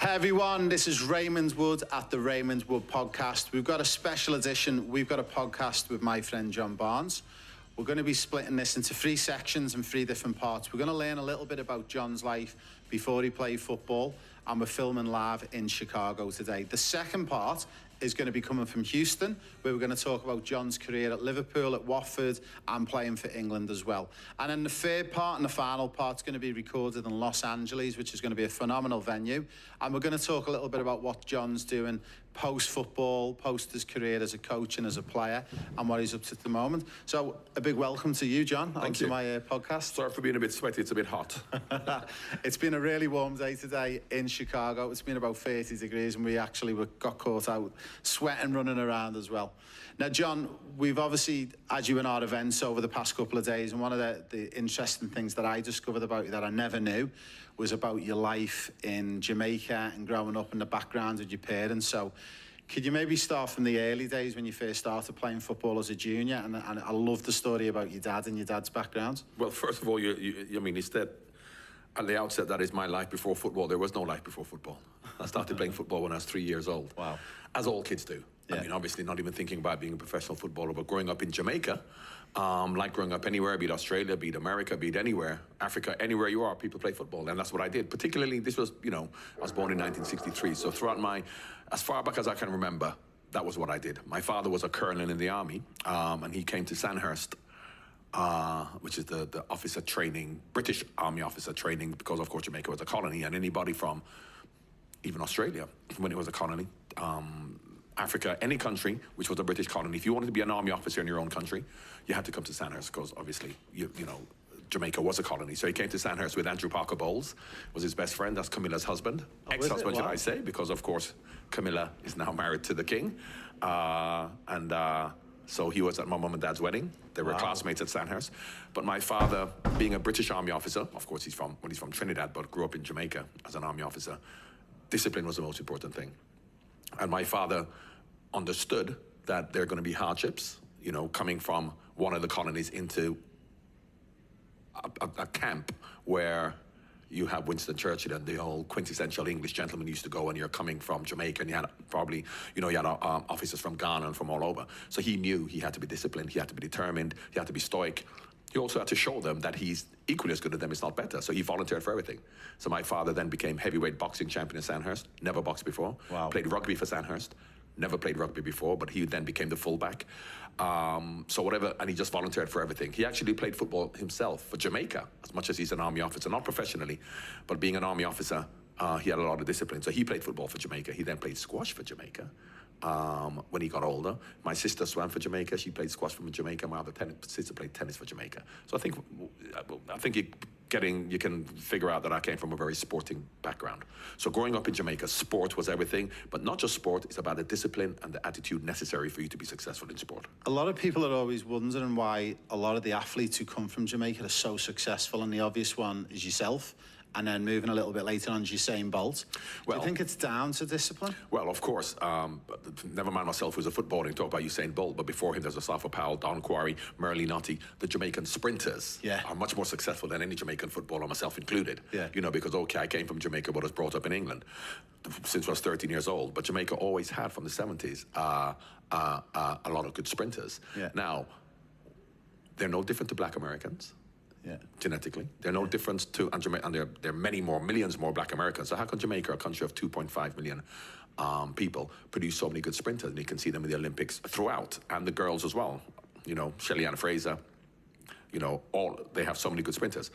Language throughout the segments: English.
Hey everyone, this is Raymond Wood at the Raymond Wood podcast. We've got a special edition. We've got a podcast with my friend John Barnes. We're going to be splitting this into 3 sections and 3 different parts. We're going to learn a little bit about John's life before he played football, and we're filming live in Chicago today. The second part is going to be coming from Houston, where we're going to talk about John's career at Liverpool, at Watford, and playing for England as well. And then the third part and the final part is going to be recorded in Los Angeles, which is going to be a phenomenal venue. And we're going to talk a little bit about what John's doing post-football, post his career as a coach and as a player, and what he's up to at the moment. So a big welcome to you, John, onto my podcast. Sorry for being a bit sweaty, it's a bit hot. It's been a really warm day today in Chicago. It's been about 30 degrees, and we actually got caught out sweating, running around as well. Now, John, we've obviously had you in our events over the past couple of days, and one of the interesting things that I discovered about you that I never knew was about your life in Jamaica and growing up in the background with your parents. So could you maybe start from the early days when you first started playing football as a junior? And I love the story about your dad and your dad's background. Well, first of all, I mean, it's that at the outset, that is my life before football. There was no life before football. I started playing football when I was 3 years old. Wow. As all kids do. Yeah. I mean, obviously not even thinking about being a professional footballer, but growing up in Jamaica, like growing up anywhere, be it Australia, be it America, be it anywhere, Africa, anywhere you are, people play football. And that's what I did. Particularly, this was, I was born in 1963. So throughout as far back as I can remember, that was what I did. My father was a colonel in the army, and he came to Sandhurst, which is the officer training, British Army officer training, because of course Jamaica was a colony, and anybody from even Australia, when it was a colony, Africa, any country which was a British colony, if you wanted to be an army officer in your own country, you had to come to Sandhurst, because obviously, Jamaica was a colony. So he came to Sandhurst with Andrew Parker Bowles, was his best friend. That's Camilla's husband. Ex-husband, should I say, because of course Camilla is now married to the king. So he was at my mum and dad's wedding. They were classmates at Sandhurst. But my father, being a British Army officer, of course he's from Trinidad, but grew up in Jamaica as an Army officer, discipline was the most important thing. And my father understood that there are going to be hardships, coming from one of the colonies into a camp where you have Winston Churchill and the whole quintessential English gentleman used to go, and you're coming from Jamaica, and you had probably, you had officers from Ghana and from all over. So he knew he had to be disciplined, he had to be determined, he had to be stoic. He also had to show them that he's equally as good as them, if not better. So he volunteered for everything. So my father then became heavyweight boxing champion in Sandhurst, never boxed before. Wow. Played rugby for Sandhurst, never played rugby before, but he then became the fullback. So whatever, and he just volunteered for everything. He actually played football himself for Jamaica, as much as he's an army officer, not professionally, but being an army officer, he had a lot of discipline. So he played football for Jamaica. He then played squash for Jamaica when he got older. My sister swam for Jamaica. She played squash for Jamaica. My other sister played tennis for Jamaica. So I think you can figure out that I came from a very sporting background. So growing up in Jamaica, sport was everything, but not just sport, it's about the discipline and the attitude necessary for you to be successful in sport. A lot of people are always wondering why a lot of the athletes who come from Jamaica are so successful, and the obvious one is yourself. And then moving a little bit later on, Usain Bolt. Do you think it's down to discipline? Well, of course. Never mind myself who's a footballer and talk about Usain Bolt, but before him there's Asafa Powell, Don Quarry, Merle Notty. The Jamaican sprinters are much more successful than any Jamaican footballer, myself included. Yeah. Because, I came from Jamaica but was brought up in England since I was 13 years old. But Jamaica always had, from the 70s, a lot of good sprinters. Yeah. Now, they're no different to black Americans. Yeah. Genetically. They're no different to, and there are many more, millions more black Americans. So how can Jamaica, a country of 2.5 million people, produce so many good sprinters? And you can see them in the Olympics throughout, and the girls as well. Shelly Ann Fraser, they have so many good sprinters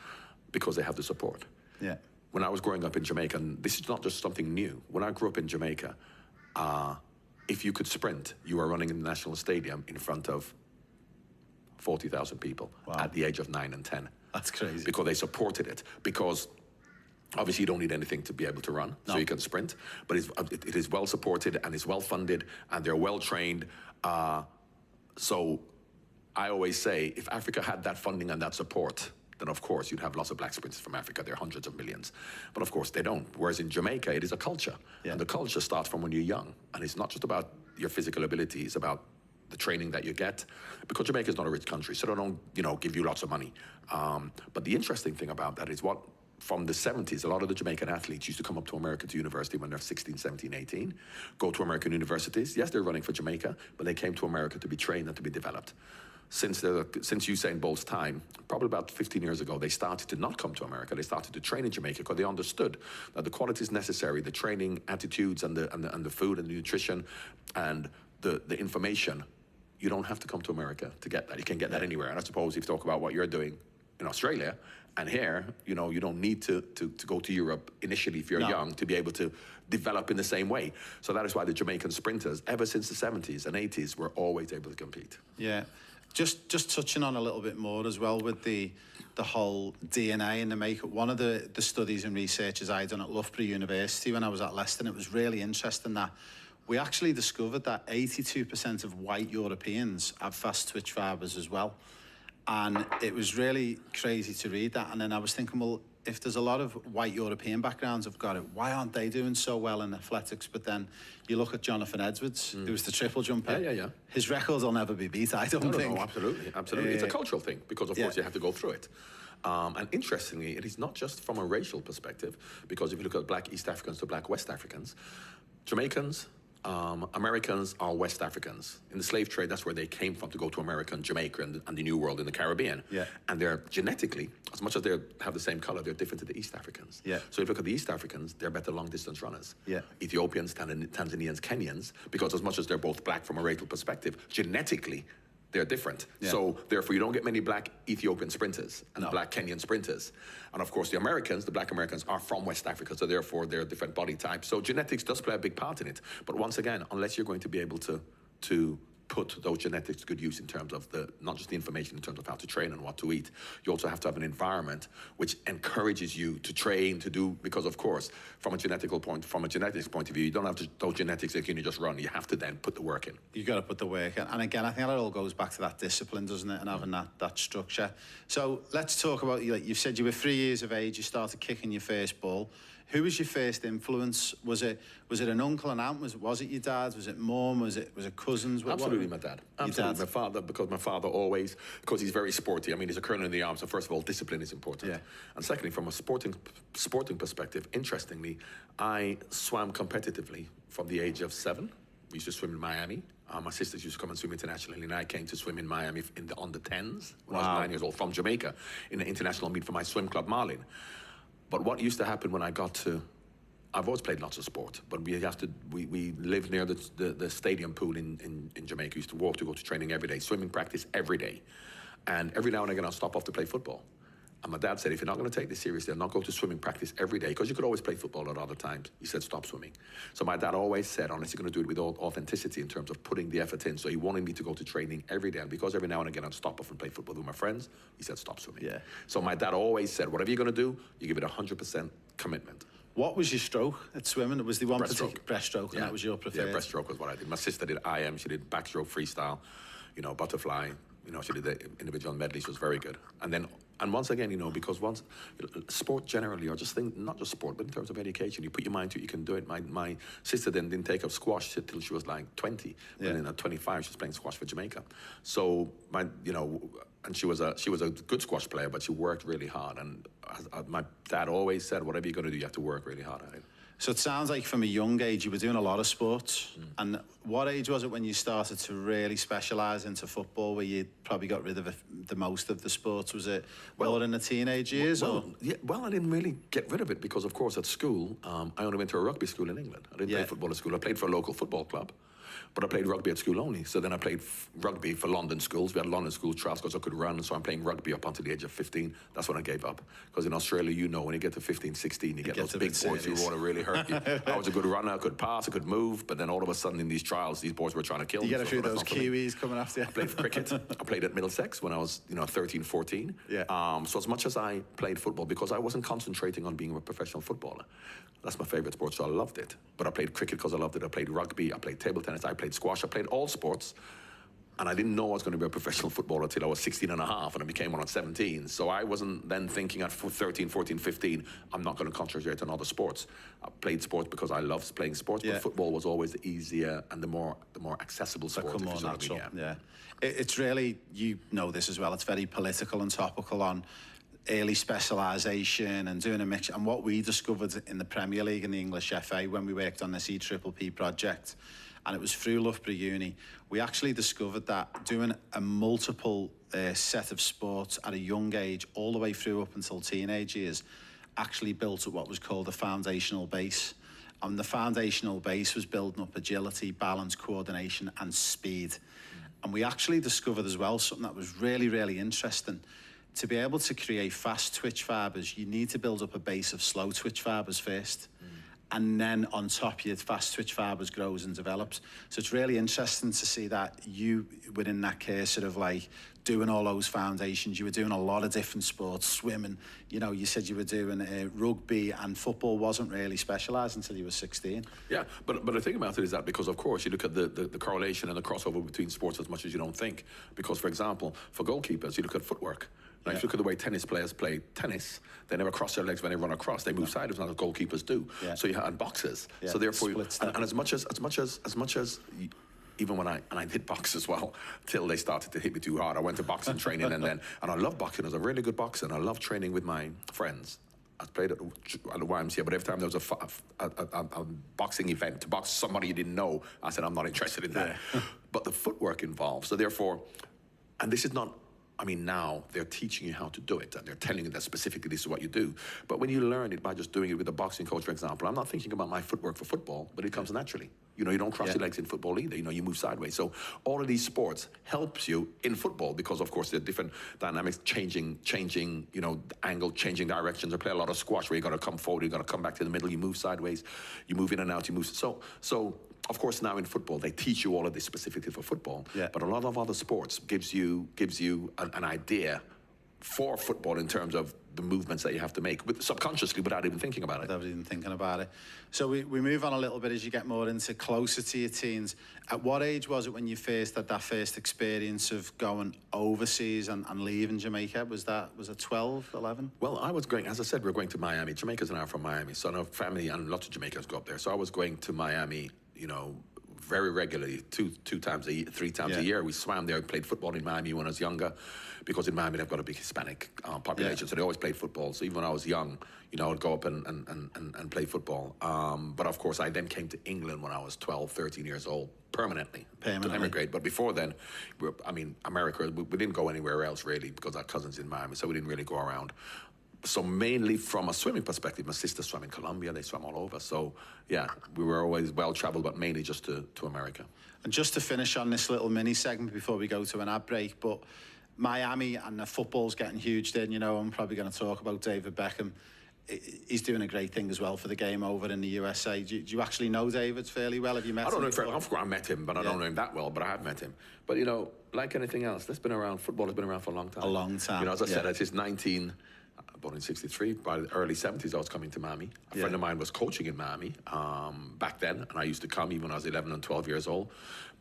because they have the support. Yeah. When I was growing up in Jamaica, and this is not just something new, when I grew up in Jamaica, if you could sprint, you were running in the National Stadium in front of 40,000 people at the age of 9 and 10. That's crazy. Because they supported it. Because obviously you don't need anything to be able to run, so you can sprint. But it is well supported, and it's well funded, and they're well trained. So I always say, if Africa had that funding and that support, then of course you'd have lots of black sprinters from Africa. There are hundreds of millions. But of course they don't. Whereas in Jamaica, it is a culture. Yeah. And the culture starts from when you're young. And it's not just about your physical ability, it's about the training that you get, because Jamaica is not a rich country, so they don't, give you lots of money. But the interesting thing about that is what from the 70s, a lot of the Jamaican athletes used to come up to America to university when they're 16, 17, 18, go to American universities. Yes, they're running for Jamaica, but they came to America to be trained and to be developed. Since Usain Bolt's time, probably about 15 years ago, they started to not come to America. They started to train in Jamaica because they understood that the qualities necessary, the training, attitudes, and the food and the nutrition, and the information, you don't have to come to America to get that. You can get that anywhere. And I suppose if you talk about what you're doing in Australia and here, you don't need to go to Europe initially if you're young to be able to develop in the same way. So that is why the Jamaican sprinters, ever since the 70s and 80s, were always able to compete. Yeah. Just touching on a little bit more as well with the whole DNA and the makeup. One of the studies and researches I done at Loughborough University when I was at Leicester, it was really interesting that we actually discovered that 82% of white Europeans have fast twitch fibers as well. And it was really crazy to read that. And then I was thinking, well, if there's a lot of white European backgrounds have got it, why aren't they doing so well in athletics? But then you look at Jonathan Edwards, who was the triple jumper. Yeah. His record will never be beat, I don't think. No, absolutely. It's a cultural thing because, of course, you have to go through it. And interestingly, it is not just from a racial perspective, because if you look at black East Africans to black West Africans, Jamaicans, Americans are West Africans. In the slave trade, that's where they came from to go to America and Jamaica and the New World in the Caribbean. Yeah. And they're genetically, as much as they have the same color, they're different to the East Africans. Yeah. So if you look at the East Africans, they're better long-distance runners. Yeah. Ethiopians, Tanzanians, Kenyans, because as much as they're both black from a racial perspective, genetically, they're different. Yeah. So therefore, you don't get many black Ethiopian sprinters and black Kenyan sprinters. And of course, the black Americans are from West Africa, so therefore they're different body types. So genetics does play a big part in it. But once again, unless you're going to be able to put those genetics to good use in terms of not just the information in terms of how to train and what to eat, you also have to have an environment which encourages you to train, to do, because of course, from a genetics point of view, you don't have those genetics that you can just run. You have to then put the work in. You got to put the work in. And again, I think that all goes back to that discipline, doesn't it? And having that structure. So let's talk about, you said you were 3 years of age, you started kicking your first ball. Who was your first influence? Was it an uncle and aunt? Was it your dad? Was it mom? Was it cousins? Absolutely my dad. Absolutely. My father, because my father always, because he's very sporty. I mean, he's a colonel in the army, so first of all, discipline is important. Yeah. And secondly, from a sporting perspective, interestingly, I swam competitively from the age of 7. We used to swim in Miami. My sisters used to come and swim internationally, and I came to swim in Miami on the 10s when I was 9 years old from Jamaica in an international meet for my swim club, Marlin. But what used to happen when I got to, I've always played lots of sport, but we lived near the stadium pool in Jamaica. We used to walk to go to training every day, swimming practice every day. And every now and again I'll stop off to play football. And my dad said, if you're not going to take this seriously and not go to swimming practice every day, because you could always play football at other times, he said, stop swimming. So my dad always said, unless you're going to do it with authenticity in terms of putting the effort in. So he wanted me to go to training every day. And because every now and again I'd stop off and play football with my friends, he said, stop swimming. Yeah. So my dad always said, whatever you're going to do, you give it 100% commitment. What was your stroke at swimming? Was the one Breaststroke. Breaststroke, and that was your preferred? Yeah, breaststroke was what I did. My sister did IM, she did backstroke freestyle, butterfly, she did the individual medley, she was very good. And once again, because sport generally, or just not just sport, but in terms of education, you put your mind to it, you can do it. My sister then didn't take up squash till she was like 20. Yeah. And then at 25, she was playing squash for Jamaica. So and she was a good squash player, but she worked really hard. And my dad always said, whatever you're going to do, you have to work really hard at it. So it sounds like from a young age you were doing a lot of sports. And what age was it when you started to really specialise into football, where you probably got rid of the most of the sports? Was it more in the teenage years? Well, I didn't really get rid of it because, of course, at school, I only went to a rugby school in England. I didn't play football at school. I played for a local football club. But I played rugby at school only. So then I played rugby for London schools. We had London school trials because I could run. So I'm playing rugby up until the age of 15. That's when I gave up. Because in Australia, when you get to 15, 16, you get those big boys who want to really hurt you. I was a good runner. I could pass. I could move. But then all of a sudden in these trials, these boys were trying to kill me. You get a few of those Kiwis coming after you. I played cricket. I played at Middlesex when I was 13, 14. Yeah. So as much as I played football, because I wasn't concentrating on being a professional footballer, that's my favorite sport, so I loved it. But I played cricket because I loved it. I played rugby, I played table tennis, I played squash, I played all sports. And I didn't know I was going to be a professional footballer until I was 16 and a half, and I became one at 17. So I wasn't then thinking at 13, 14, 15, I'm not going to concentrate on other sports. I played sports because I loved playing sports, but football was always the easier and the more accessible sport. More natural, yeah. It's really, this as well, it's very political and topical on early specialisation and doing a mix. And what we discovered in the Premier League and the English FA when we worked on this EPPP project, and it was through Loughborough Uni, we actually discovered that doing a multiple set of sports at a young age, all the way through up until teenage years, actually built up what was called a foundational base. And the foundational base was building up agility, balance, coordination, and speed. And we actually discovered as well something that was really, really interesting. To be able to create fast twitch fibres, you need to build up a base of slow twitch fibres first. And then on top, your fast twitch fibres grows and develops. So it's really interesting to see that you, within that case, sort of like doing all those foundations, you were doing a lot of different sports, swimming, you know, you said you were doing rugby, and football wasn't really specialised until you were 16. Yeah, but the thing about it is that because, of course, you look at the correlation and the crossover between sports as much as you don't think. Because, for example, for goalkeepers, you look at footwork. Like, if you look at the way tennis players play tennis, they never cross their legs when they run across. They move sideways, not as goalkeepers do. Yeah. So you have, and boxers. Yeah. So therefore, and as much as even when I did box as well, till they started to hit me too hard. I went to boxing training and I love boxing. I was a really good boxer, and I love training with my friends. I played at the YMCA, but every time there was a boxing event to box somebody you didn't know, I said, I'm not interested in that. Yeah. But the footwork involved. So therefore, and this is not, I mean, now they're teaching you how to do it, and they're telling you that specifically this is what you do. But when you learn it by just doing it with a boxing coach, for example, I'm not thinking about my footwork for football, but it comes naturally. You know, you don't cross your legs in football either. You know, you move sideways. So all of these sports helps you in football because, of course, there are different dynamics, changing, you know, angle, changing directions. I play a lot of squash where you got to come forward, you got to come back to the middle, you move sideways, you move in and out, you move. So of course, now in football, they teach you all of this specifically for football. Yeah. But a lot of other sports gives you an idea for football in terms of the movements that you have to make, subconsciously, without even thinking about it. Without even thinking about it. So we move on a little bit as you get more into closer to your teens. At what age was it when you first had that first experience of going overseas and leaving Jamaica? Was it 12, 11? Well, I was going, as I said, we're going to Miami. Jamaica's an hour from Miami, so I know family and lots of Jamaicans go up there. So I was going to Miami, you know, very regularly, two times a year, 3 times a year. We swam there, played football in Miami when I was younger, because in Miami they've got a big Hispanic population, so they always played football. So even when I was young, you know, I'd go up and play football. But of course, I then came to England when I was 12, 13 years old, permanently. To emigrate. But before then, America, we didn't go anywhere else really, because our cousins in Miami, so we didn't really go around. So mainly from a swimming perspective, my sister swam in Colombia, they swam all over. So yeah, we were always well-traveled, but mainly just to America. And just to finish on this little mini segment before we go to an ad break, but Miami and the football's getting huge then, you know, I'm probably going to talk about David Beckham. He's doing a great thing as well for the game over in the USA. Do you actually know David fairly well? Have you met him? I don't know if I met him, but I don't know him that well, but I have met him. But, you know, like anything else, football has been around for a long time. A long time. You know, as I said, at his 19... born in 63, by the early 70s I was coming to Miami. A friend of mine was coaching in Miami back then, and I used to come even when I was 11 and 12 years old,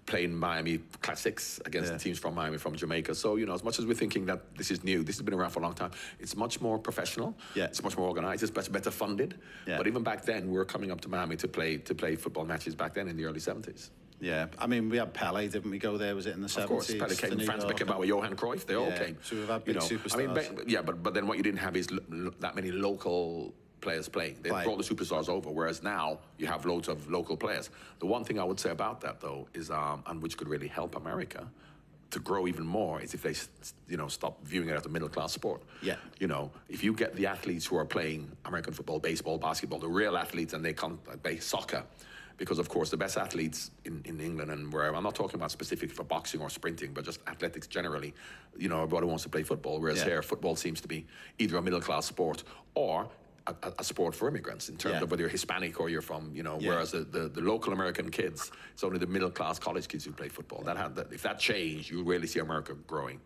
playing Miami Classics against the teams from Miami, from Jamaica. So, you know, as much as we're thinking that this is new, this has been around for a long time, it's much more professional, it's much more organized, it's much better funded. But even back then, we were coming up to Miami to play football matches back then in the early 70s. Yeah, I mean, we had Pele, didn't we go there? Was it in the 70s? Of course, Pele came, Franz Beckenbauer, Johan Cruyff, they all came. So we've had big superstars. I mean, but then what you didn't have is that many local players playing. They brought the superstars over, whereas now you have loads of local players. The one thing I would say about that, though, is, and which could really help America to grow even more, is if they, you know, stop viewing it as a middle-class sport. Yeah. You know, if you get the athletes who are playing American football, baseball, basketball, the real athletes, and they come play soccer, because, of course, the best athletes in England and wherever, I'm not talking about specific for boxing or sprinting, but just athletics generally, you know, everybody wants to play football, whereas here, football seems to be either a middle-class sport or a sport for immigrants in terms of whether you're Hispanic or you're from, you know, whereas the local American kids, it's only the middle-class college kids who play football. If that changed, you'll really see America growing.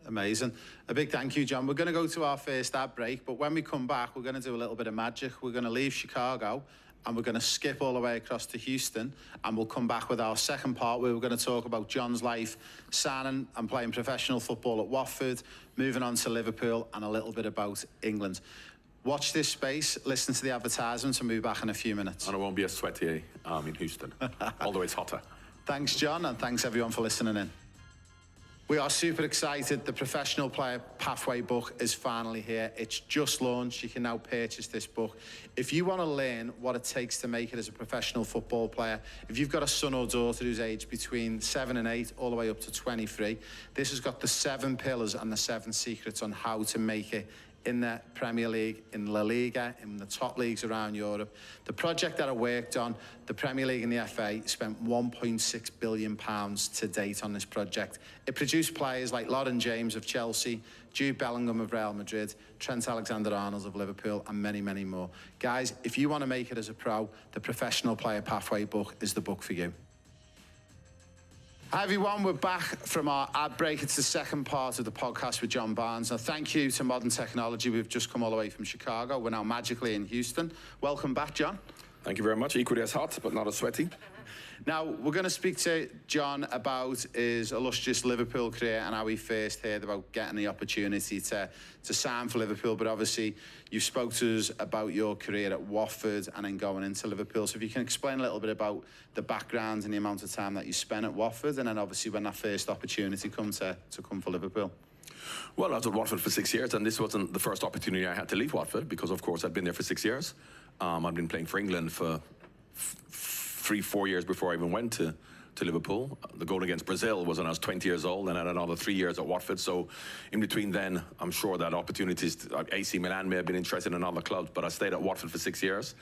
Amazing. A big thank you, John. We're going to go to our first ad break, but when we come back, we're going to do a little bit of magic. We're going to leave Chicago, and we're going to skip all the way across to Houston, and we'll come back with our second part where we're going to talk about John's life, signing and playing professional football at Watford, moving on to Liverpool, and a little bit about England. Watch this space, listen to the advertisements, and we'll be back in a few minutes. And it won't be as sweaty in Houston, although it's hotter. Thanks, John, and thanks everyone for listening in. We are super excited. The Professional Player Pathway book is finally here. It's just launched. You can now purchase this book. If you want to learn what it takes to make it as a professional football player, if you've got a son or daughter who's aged between 7 and 8, all the way up to 23, this has got the 7 pillars and the 7 secrets on how to make it in the Premier League, in La Liga, in the top leagues around Europe. The project that I worked on, the Premier League and the FA spent £1.6 billion to date on this project. It produced players like Lauren James of Chelsea, Jude Bellingham of Real Madrid, Trent Alexander-Arnold of Liverpool, and many, many more. Guys, if you want to make it as a pro, the Professional Player Pathway book is the book for you. Hi everyone, we're back from our ad break. It's the second part of the podcast with John Barnes. Now, thank you to Modern Technology. We've just come all the way from Chicago. We're now magically in Houston. Welcome back, John. Thank you very much. Equally as hot, but not as sweaty. Now, we're going to speak to John about his illustrious Liverpool career and how he first heard about getting the opportunity to sign for Liverpool. But obviously, you spoke to us about your career at Watford and then going into Liverpool. So if you can explain a little bit about the background and the amount of time that you spent at Watford, and then obviously when that first opportunity come to come for Liverpool. Well, I was at Watford for 6 years, and this wasn't the first opportunity I had to leave Watford because, of course, I'd been there for 6 years. I'd been playing for England for 3-4 years before I even went to Liverpool. The goal against Brazil was when I was 20 years old, and I had another 3 years at Watford. So in between then, I'm sure that opportunities, AC Milan may have been interested in other clubs, but I stayed at Watford for 6 years.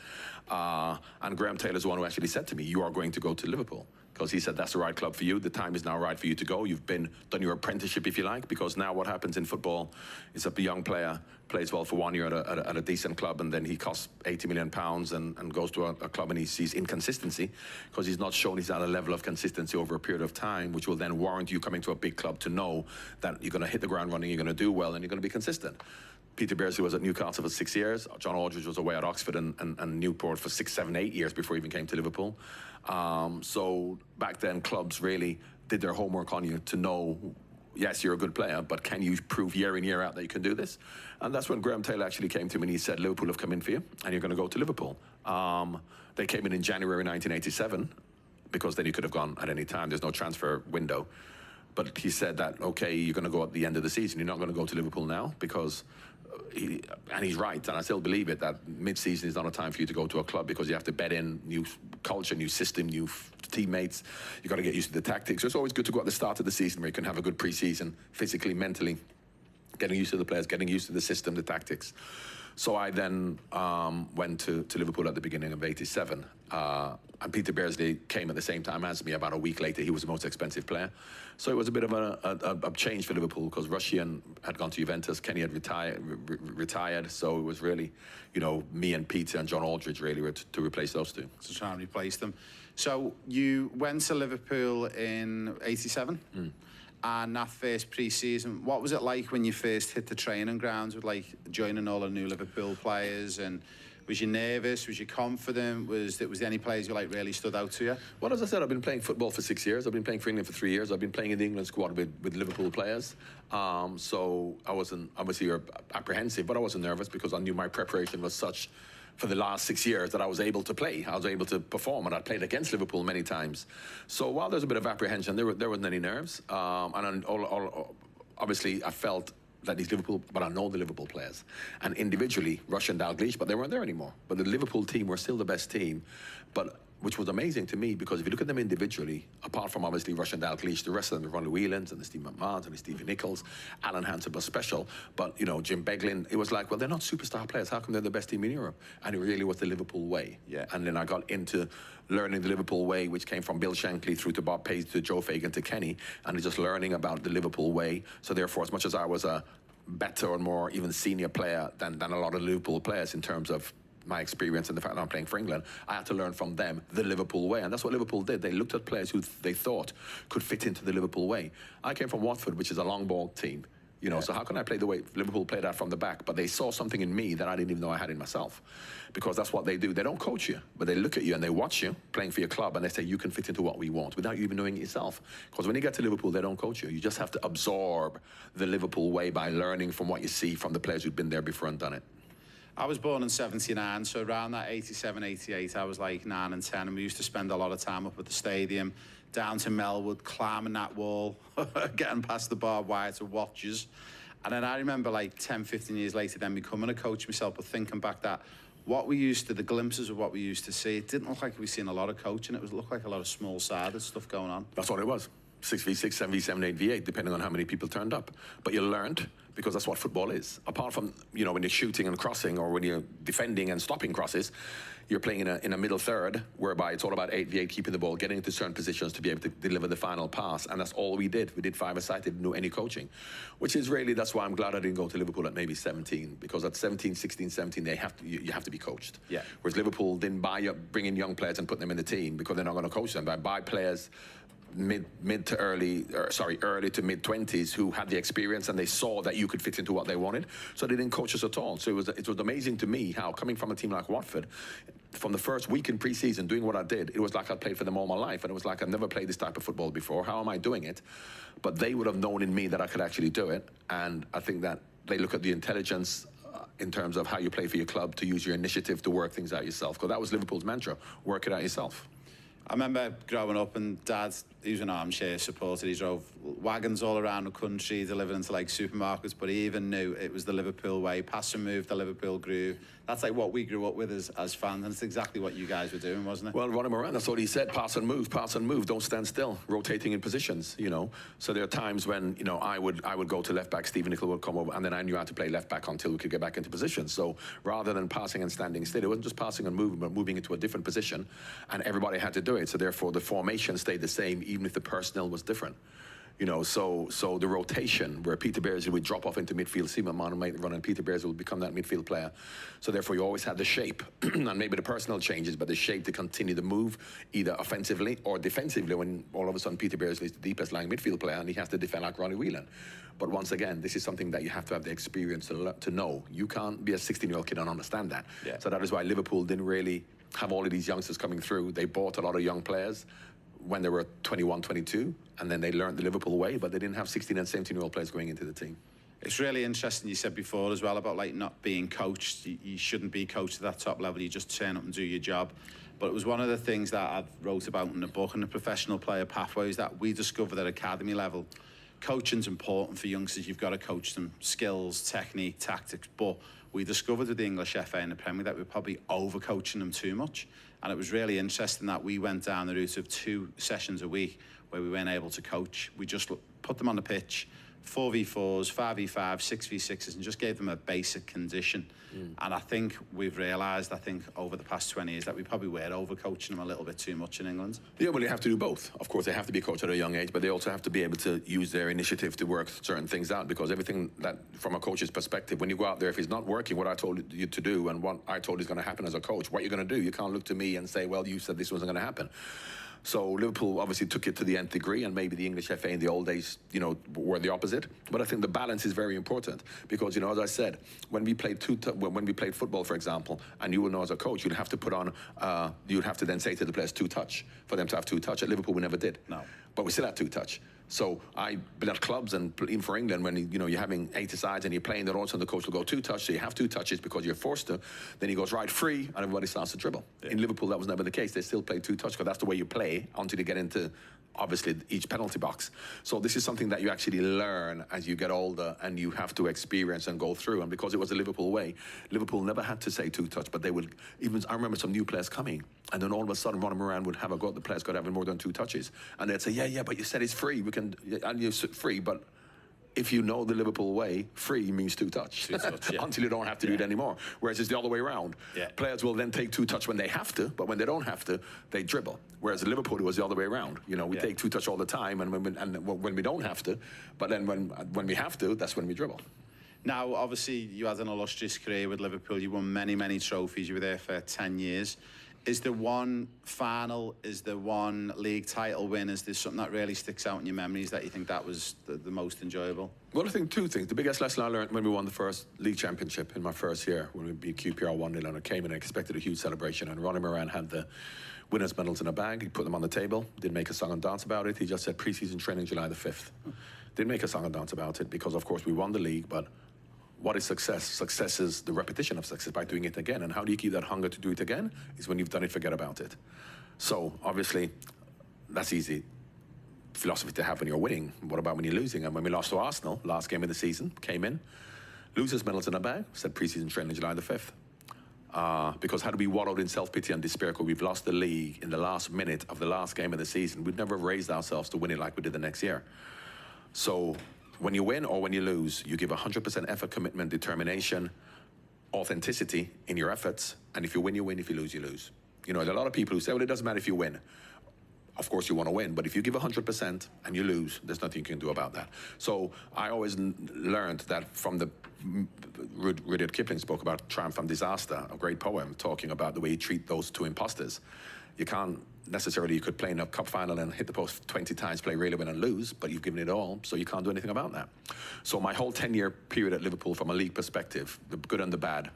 And Graham Taylor's the one who actually said to me, you are going to go to Liverpool. Because he said, that's the right club for you. The time is now right for you to go. You've done your apprenticeship, if you like, because now what happens in football is that the young player plays well for 1 year at a decent club, and then he costs £80 million and goes to a club and he sees inconsistency because he's not shown he's at a level of consistency over a period of time, which will then warrant you coming to a big club to know that you're going to hit the ground running, you're going to do well, and you're going to be consistent. Peter Beardsley was at Newcastle for 6 years. John Aldridge was away at Oxford and Newport for 6, 7, 8 years before he even came to Liverpool. So back then, clubs really did their homework on you to know, yes, you're a good player, but can you prove year in, year out that you can do this? And that's when Graham Taylor actually came to me and he said, Liverpool have come in for you and you're going to go to Liverpool. They came in January 1987 because then you could have gone at any time. There's no transfer window. But he said that, okay, you're going to go at the end of the season. You're not going to go to Liverpool now because... and he's right, and I still believe it, that mid-season is not a time for you to go to a club because you have to bed in new culture, new system, new teammates. You've got to get used to the tactics. So it's always good to go at the start of the season where you can have a good pre-season, physically, mentally, getting used to the players, getting used to the system, the tactics. So I then went to Liverpool at the beginning of '87. And Peter Beardsley came at the same time as me. About a week later, he was the most expensive player. So it was a bit of a change for Liverpool because Russian had gone to Juventus, Kenny had retired. So it was really, me and Peter and John Aldridge really were to replace those two. To try and replace them. So you went to Liverpool in '87? And that first pre-season, what was it like when you first hit the training grounds with joining all the new Liverpool players? And was you nervous? Was you confident? Was there any players who really stood out to you? Well, as I said, I've been playing football for 6 years. I've been playing for England for 3 years. I've been playing in the England squad with Liverpool players. So I wasn't obviously apprehensive, but I wasn't nervous because I knew my preparation was such for the last 6 years that I was able to play. I was able to perform, and I played against Liverpool many times. So while there's a bit of apprehension, there wasn't any nerves. And obviously, I felt that these Liverpool, but I know the Liverpool players. And individually, Rush and Dalglish, but they weren't there anymore. But the Liverpool team were still the best team, which was amazing to me because if you look at them individually, apart from obviously Rush and Dalglish, the rest of them, the Ronnie Whelans and the Steve McMahons and the Stevie Nichols, Alan Hansen was special, but Jim Beglin, it was like, well, they're not superstar players. How come they're the best team in Europe? And it really was the Liverpool way. Yeah. And then I got into learning the Liverpool way, which came from Bill Shankly through to Bob Page to Joe Fagan to Kenny, and just learning about the Liverpool way. So therefore, as much as I was a better and more even senior player than a lot of Liverpool players in terms of my experience and the fact that I'm playing for England, I had to learn from them the Liverpool way. And that's what Liverpool did. They looked at players who they thought could fit into the Liverpool way. I came from Watford, which is a long ball team. So how can I play the way Liverpool played that from the back? But they saw something in me that I didn't even know I had in myself. Because that's what they do. They don't coach you, but they look at you and they watch you playing for your club and they say, you can fit into what we want without you even knowing it yourself. Because when you get to Liverpool, they don't coach you. You just have to absorb the Liverpool way by learning from what you see from the players who've been there before and done it. I was born in '79, so around that '87, '88, I was 9 and 10, and we used to spend a lot of time up at the stadium down to Melwood, climbing that wall, getting past the barbed wire to watches. And then I remember like 10, 15 years later then becoming a coach myself, but thinking back that what we used to, the glimpses of what we used to see, it didn't look like we seen a lot of coaching. It looked like a lot of small-sided stuff going on. That's what it was. 6v6, 7v7, 8v8, depending on how many people turned up. But you learned, because that's what football is. Apart from, you know, when you're shooting and crossing, or when you're defending and stopping crosses, you're playing in a middle third, whereby it's all about 8v8, keeping the ball, getting into certain positions to be able to deliver the final pass. And that's all we did. We did five-a-side, didn't do any coaching. Which is really, that's why I'm glad I didn't go to Liverpool at maybe 17, because at 17, 16, 17, you have to be coached. Yeah. Whereas Liverpool didn't bring in young players and put them in the team, because they're not going to coach them. They buy players early to mid 20s who had the experience, and they saw that you could fit into what they wanted, so they didn't coach us at all. So it was amazing to me how, coming from a team like Watford, from the first week in pre-season doing what I did, it was like I'd played for them all my life, and it was like I'd never played this type of football before. How am I doing it? But they would have known in me that I could actually do it, and I think that they look at the intelligence in terms of how you play for your club, to use your initiative to work things out yourself, because that was Liverpool's mantra: work it out yourself. I remember growing up, and Dad, he was an armchair supporter. He drove wagons all around the country, delivering to like supermarkets, but he even knew it was the Liverpool way. Pass and move, the Liverpool groove. That's like what we grew up with as fans, and it's exactly what you guys were doing, wasn't it? Well, Ronnie Moran, that's what he said: pass and move, don't stand still, rotating in positions, you know. So there are times when, you know, I would go to left back, Stephen Nicol would come over, and then I knew how to play left back until we could get back into position. So rather than passing and standing still, it wasn't just passing and moving, but moving into a different position, and everybody had to do it. So therefore, the formation stayed the same, even if the personnel was different. You know, so the rotation, where Peter Beardsley would drop off into midfield, Seaman Mann would make the run, and Peter Beardsley would become that midfield player. So therefore, you always had the shape, and maybe the personnel changes, but the shape to continue to move, either offensively or defensively, when all of a sudden Peter Beardsley is the deepest lying midfield player, and he has to defend like Ronnie Whelan. But once again, this is something that you have to have the experience to know. You can't be a 16-year-old kid and understand that. Yeah. So that is why Liverpool didn't really have all of these youngsters coming through. They bought a lot of young players when they were 21, 22, and then they learned the Liverpool way, but they didn't have 16 and 17-year-old players going into the team. It's really interesting, you said before as well about like not being coached. You shouldn't be coached at that top level. You just turn up and do your job. But it was one of the things that I wrote about in the book, in the professional player pathways, that we discovered at academy level. Coaching's important for youngsters. You've got to coach them skills, technique, tactics. But we discovered with the English FA and the Premier that we're probably over-coaching them too much. And it was really interesting that we went down the route of 2 sessions a week where we weren't able to coach. We just put them on the pitch, 4v4s, 5v5, 6v6s, and just gave them a basic condition. And I think we've realised, over the past 20 years, that we probably were over-coaching them a little bit too much in England. Yeah, well, you have to do both. Of course, they have to be coached at a young age, but they also have to be able to use their initiative to work certain things out, because everything that, from a coach's perspective, when you go out there, if it's not working, what I told you to do and what I told you is going to happen as a coach, what you're going to do, you can't look to me and say, well, you said this wasn't going to happen. So Liverpool obviously took it to the nth degree, and maybe the English FA in the old days, you know, were the opposite. But I think the balance is very important, because, you know, as I said, when we played football, for example, and you will know as a coach, you'd have to put on, you'd have to then say to the players 2-touch for them to have 2-touch. At Liverpool, we never did. No. But we still had 2-touch. So I've been at clubs and even for England, when you know you're having 80-sides and you're playing, then also the coach will go 2-touch, so you have 2 touches because you're forced to. Then he goes right free, and everybody starts to dribble. Yeah. In Liverpool, that was never the case. They still play 2-touch, because that's the way you play until you get into, obviously, each penalty box. So this is something that you actually learn as you get older, and you have to experience and go through. And because it was the Liverpool way, Liverpool never had to say 2-touch, but they would, even, I remember some new players coming, and then all of a sudden Ronnie Moran would have a go at the players got having more than 2 touches. And they'd say, yeah, but you said it's free. We can, and you're free, but if you know the Liverpool way, free means 2-touch. 2-touch, yeah. Until you don't have to do it anymore. Whereas it's the other way around. Yeah. Players will then take 2-touch when they have to, but when they don't have to, they dribble. Whereas in Liverpool, it was the other way around. You know, we take 2-touch all the time, and when we don't have to, but then when we have to, that's when we dribble. Now, obviously, you had an illustrious career with Liverpool. You won many, many trophies. You were there for 10 years. Is there one final, is there one league title win, is there something that really sticks out in your memories that you think that was the most enjoyable? Well, I think 2 things. The biggest lesson I learned when we won the first league championship in my first year, when we beat QPR 1-0, and I came and I expected a huge celebration, and Ronnie Moran had the winners' medals in a bag. He put them on the table, didn't make a song and dance about it. He just said pre-season training July the 5th. Didn't make a song and dance about it, because of course we won the league, but what is success? Success is the repetition of success by doing it again. And how do you keep that hunger to do it again? Is when you've done it, forget about it. So obviously, that's easy. philosophy to have when you're winning. What about when you're losing? And when we lost to Arsenal, last game of the season, came in, losers medals in a bag, said pre-season training July the 5th. Because had we wallowed in self-pity and despair because we've lost the league in the last minute of the last game of the season, we'd never have raised ourselves to win it like we did the next year. So when you win or when you lose, you give 100% effort, commitment, determination, authenticity in your efforts. And if you win, you win. If you lose, you lose. You know, there are a lot of people who say, well, it doesn't matter if you win. Of course you want to win, but if you give 100% and you lose, there's nothing you can do about that. So I always learned that from the Rudyard Kipling spoke about triumph from disaster, a great poem talking about the way you treat those two imposters. You can't necessarily, you could play in a cup final and hit the post 20 times, play really well and lose, but you've given it all, so you can't do anything about that. So my whole 10-year period at Liverpool, from a league perspective, the good and the bad,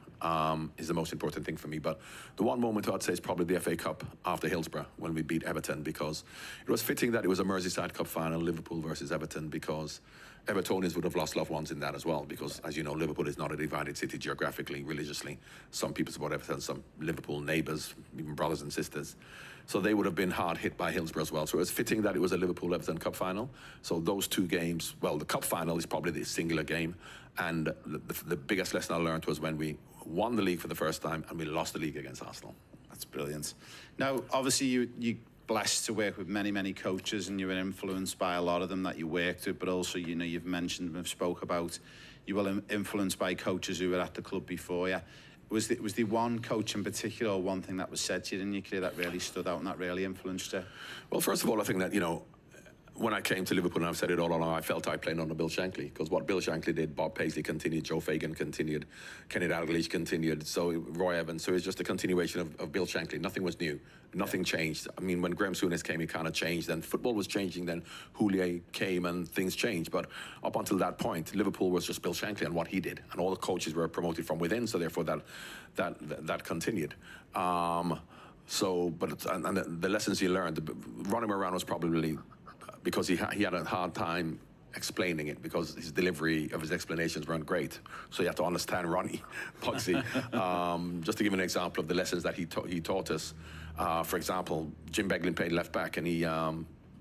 is the most important thing for me. But the one moment I'd say is probably the FA Cup after Hillsborough, when we beat Everton, because it was fitting that it was a Merseyside Cup final, Liverpool versus Everton, because Evertonians would have lost loved ones in that as well, because, as you know, Liverpool is not a divided city geographically, religiously. Some people support Everton, some Liverpool neighbours, even brothers and sisters. So they would have been hard hit by Hillsborough as well. So it was fitting that it was a Liverpool-Everton Cup final. So those two games, well, the Cup final is probably the singular game. And the biggest lesson I learned was when we won the league for the first time and we lost the league against Arsenal. That's brilliant. Now, obviously, you blessed to work with many, many coaches, and you were influenced by a lot of them that you worked with, but also, you know, you've mentioned and have spoke about you were influenced by coaches who were at the club before you. Was there one coach in particular, or one thing that was said to you in your career that really stood out and that really influenced you? Well, first of all, I think that, you know, when I came to Liverpool, and I've said it all along, I felt I played under Bill Shankly, because what Bill Shankly did, Bob Paisley continued, Joe Fagan continued, Kenny Dalglish continued, so Roy Evans. So it's just a continuation of Bill Shankly. Nothing was new. Nothing changed. I mean, when Graham Souness came, it kind of changed. Then football was changing. Then Houllier came and things changed. But up until that point, Liverpool was just Bill Shankly and what he did. And all the coaches were promoted from within, so therefore that continued. And the lessons he learned, running around was probably because he had a hard time explaining it, because his delivery of his explanations weren't great. So you have to understand Ronnie Pugsy. Just to give an example of the lessons that he taught us. For example, Jim Beglin played left back, and he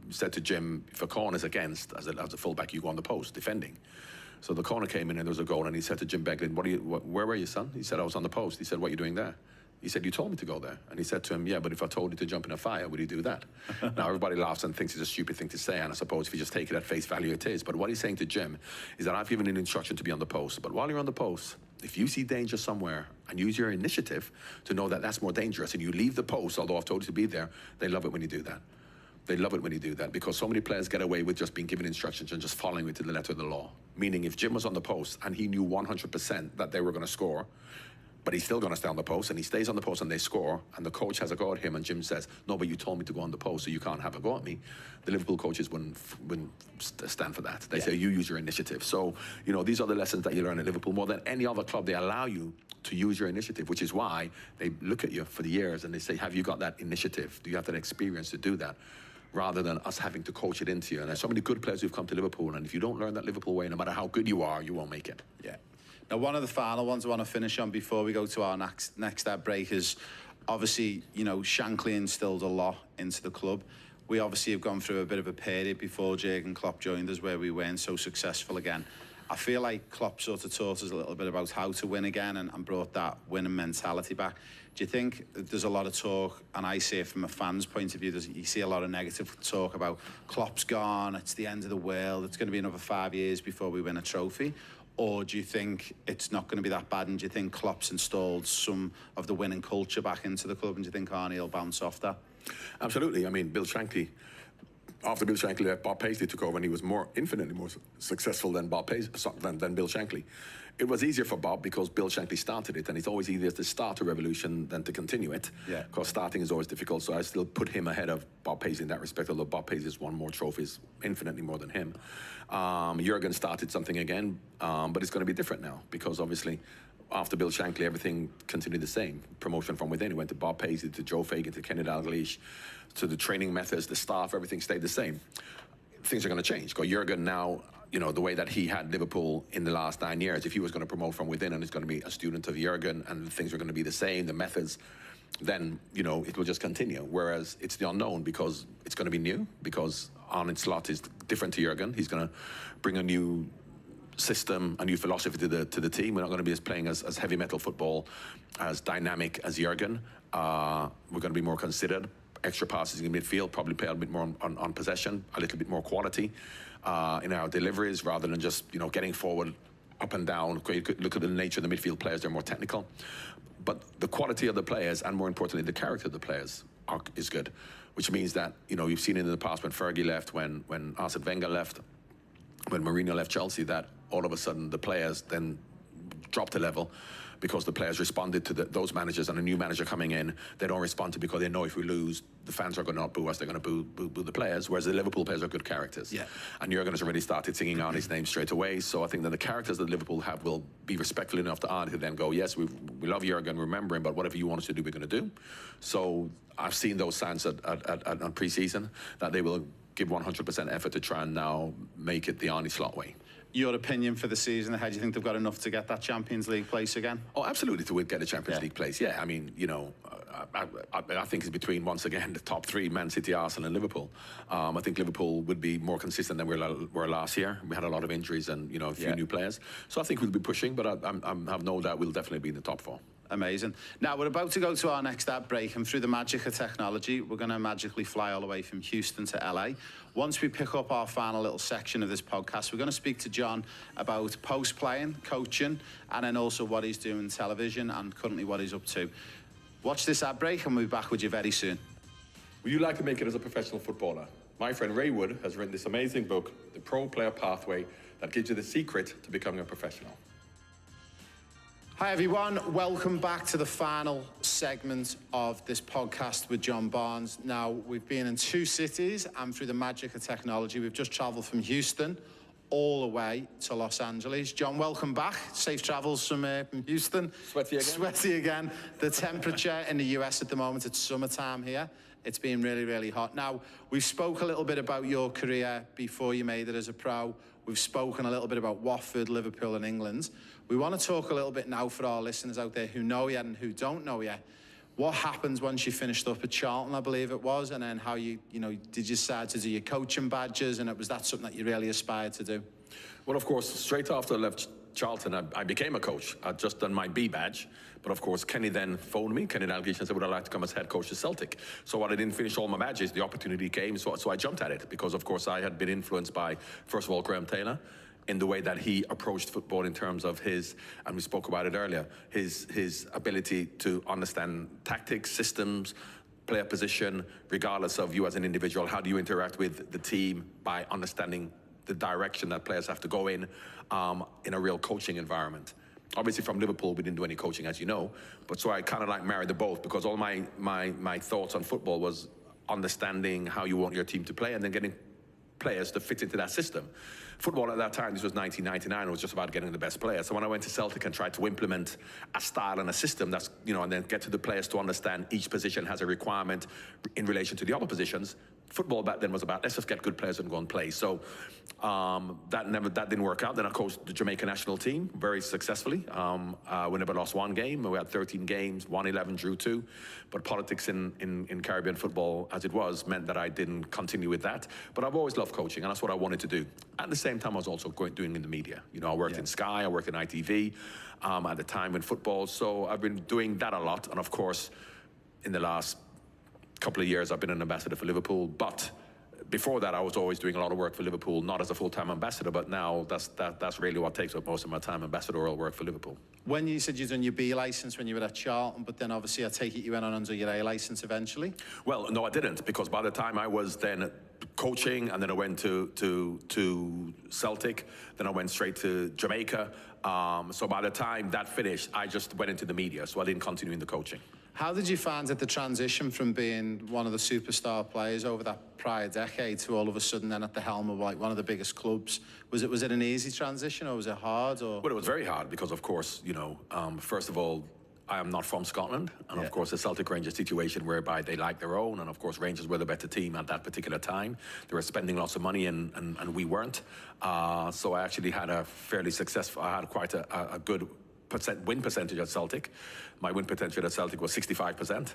said to Jim, if a corner's against, as a fullback, you go on the post, defending. So the corner came in and there was a goal, and he said to Jim Beglin, where were you, son? He said, I was on the post. He said, what are you doing there? He said, you told me to go there. And he said to him, yeah, but if I told you to jump in a fire, would you do that? Now, everybody laughs and thinks it's a stupid thing to say, and I suppose if you just take it at face value, it is. But what he's saying to Jim is that I've given an instruction to be on the post, but while you're on the post, if you see danger somewhere and use your initiative to know that that's more dangerous, and you leave the post, although I've told you to be there, they love it when you do that. They love it when you do that, because so many players get away with just being given instructions and just following it to the letter of the law. Meaning, if Jim was on the post and he knew 100% that they were going to score, but he's still going to stay on the post, and he stays on the post and they score, and the coach has a go at him, and Jim says, no, but you told me to go on the post, so you can't have a go at me. The Liverpool coaches wouldn't stand for that. They say, you use your initiative. So, you know, these are the lessons that you learn at Liverpool. More than any other club, they allow you to use your initiative, which is why they look at you for the years and they say, have you got that initiative? Do you have that experience to do that? Rather than us having to coach it into you. And there's so many good players who've come to Liverpool, and if you don't learn that Liverpool way, no matter how good you are, you won't make it. Yeah. Now, one of the final ones I want to finish on before we go to our next break is, obviously, you know, Shankly instilled a lot into the club. We obviously have gone through a bit of a period before Jurgen Klopp joined us where we weren't so successful again. I feel like Klopp sort of taught us a little bit about how to win again and brought that winning mentality back. Do you think there's a lot of talk, and I see it from a fan's point of view, you see a lot of negative talk about Klopp's gone, it's the end of the world, it's going to be another 5 years before we win a trophy? Or do you think it's not going to be that bad, and do you think Klopp's installed some of the winning culture back into the club, and do you think Arnie will bounce off that? Absolutely. I mean, Bill Shankly, after Bill Shankly left, Bob Paisley took over, and he was infinitely more successful than Bill Shankly. It was easier for Bob because Bill Shankly started it, and it's always easier to start a revolution than to continue it. Yeah. Because starting is always difficult, so I still put him ahead of Bob Paisley in that respect, although Bob Paisley has won more trophies, infinitely more than him. Jurgen started something again, but it's going to be different now, because obviously after Bill Shankly, everything continued the same. Promotion from within. It went to Bob Paisley, to Joe Fagan, to Kenny Dalglish, to the training methods, the staff, everything stayed the same. Things are going to change. Because Jurgen now, you know, the way that he had Liverpool in the last 9 years, if he was going to promote from within and he's going to be a student of Jurgen and things are going to be the same, the methods, then, you know, it will just continue. Whereas it's the unknown, because it's going to be new, because Arne Slot is different to Jurgen. He's going to bring a new system, a new philosophy to the team. We're not going to be playing as heavy metal football, as dynamic as Jurgen. We're going to be more considered. Extra passes in midfield, probably play a bit more on possession, a little bit more quality in our deliveries, rather than just getting forward, up and down. Look at the nature of the midfield players; they're more technical. But the quality of the players, and more importantly, the character of the players, is good. Which means that you've seen it in the past when Fergie left, when Arsene Wenger left, when Mourinho left Chelsea, that all of a sudden the players then dropped a level, because the players responded to those managers, and a new manager coming in, they don't respond to, because they know if we lose, the fans are going to not boo us, they're going to boo the players, whereas the Liverpool players are good characters. Yeah. And Jurgen has already started singing Arne's name straight away, so I think that the characters that Liverpool have will be respectful enough to Arne to then go, yes, we love Jurgen, remember him, but whatever you want us to do, we're going to do. So I've seen those signs on pre-season, that they will give 100% effort to try and now make it the Arne Slot way. Your opinion for the season ahead? Do you think they've got enough to get that Champions League place again? Oh, absolutely, to get a Champions League place. Yeah, I mean, I think it's between, once again, the top three: Man City, Arsenal, and Liverpool. I think Liverpool would be more consistent than we were last year. We had a lot of injuries and a few new players, so I think we'll be pushing. But I have no doubt we'll definitely be in the top four. Amazing. Now, we're about to go to our next ad break, and through the magic of technology, we're going to magically fly all the way from Houston to LA. Once we pick up our final little section of this podcast, we're going to speak to John about post-playing, coaching, and then also what he's doing in television and currently what he's up to. Watch this ad break, and we'll be back with you very soon. Would you like to make it as a professional footballer? My friend Ray Wood has written this amazing book, The Pro Player Pathway, that gives you the secret to becoming a professional. Hi everyone, welcome back to the final segment of this podcast with John Barnes. Now, we've been in 2 cities, and through the magic of technology, we've just travelled from Houston all the way to Los Angeles. John, welcome back. Safe travels from Houston. Sweaty again. Sweaty again. The temperature in the US at the moment, it's summertime here. It's been really, really hot. Now, we've spoke a little bit about your career before you made it as a pro. We've spoken a little bit about Watford, Liverpool, and England. We want to talk a little bit now for our listeners out there who know you and who don't know you. What happened once you finished up at Charlton, I believe it was, and then how did you decide to do your coaching badges, and was that something that you really aspired to do? Well, of course, straight after I left Charlton, I became a coach. I'd just done my B badge. But of course, Kenny then phoned me, Kenny Dalglish, and said, would I like to come as head coach to Celtic? So while I didn't finish all my badges, the opportunity came, so I jumped at it. Because of course, I had been influenced by, first of all, Graham Taylor, in the way that he approached football in terms of his, and we spoke about it earlier, his ability to understand tactics, systems, player position, regardless of you as an individual. How do you interact with the team by understanding the direction that players have to go in a real coaching environment? Obviously, from Liverpool, we didn't do any coaching, as you know, but so I kind of like married the both, because all my thoughts on football was understanding how you want your team to play and then getting players to fit into that system. Football at that time, this was 1999, it was just about getting the best players. So when I went to Celtic and tried to implement a style and a system that's, and then get to the players to understand each position has a requirement in relation to the other positions, football back then was about, let's just get good players and go and play. So that didn't work out. Then I coached the Jamaica national team very successfully. We never lost one game. We had 13 games, won 11, drew 2. But politics in Caribbean football, as it was, meant that I didn't continue with that. But I've always loved coaching, and that's what I wanted to do. At the same time, I was also doing in the media. I worked in Sky, I worked in ITV at the time in football. So I've been doing that a lot. And of course, in the last couple of years, I've been an ambassador for Liverpool. But before that, I was always doing a lot of work for Liverpool, not as a full-time ambassador, but now that's really what takes up most of my time, ambassadorial work for Liverpool. When you said you'd done your B licence when you were at Charlton, but then obviously I take it you went on under your A licence eventually? Well, no, I didn't, because by the time I was then coaching, and then I went to Celtic, then I went straight to Jamaica. So by the time that finished, I just went into the media, so I didn't continue in the coaching. How did you find it, the transition from being one of the superstar players over that prior decade to all of a sudden then at the helm of one of the biggest clubs? Was it an easy transition, or was it hard? Or? Well, it was very hard because, of course, first of all, I am not from Scotland, and of course the Celtic Rangers situation whereby they like their own, and of course Rangers were the better team at that particular time. They were spending lots of money and we weren't. So I actually had I had quite a good win percentage at Celtic. My win potential at Celtic was 65%.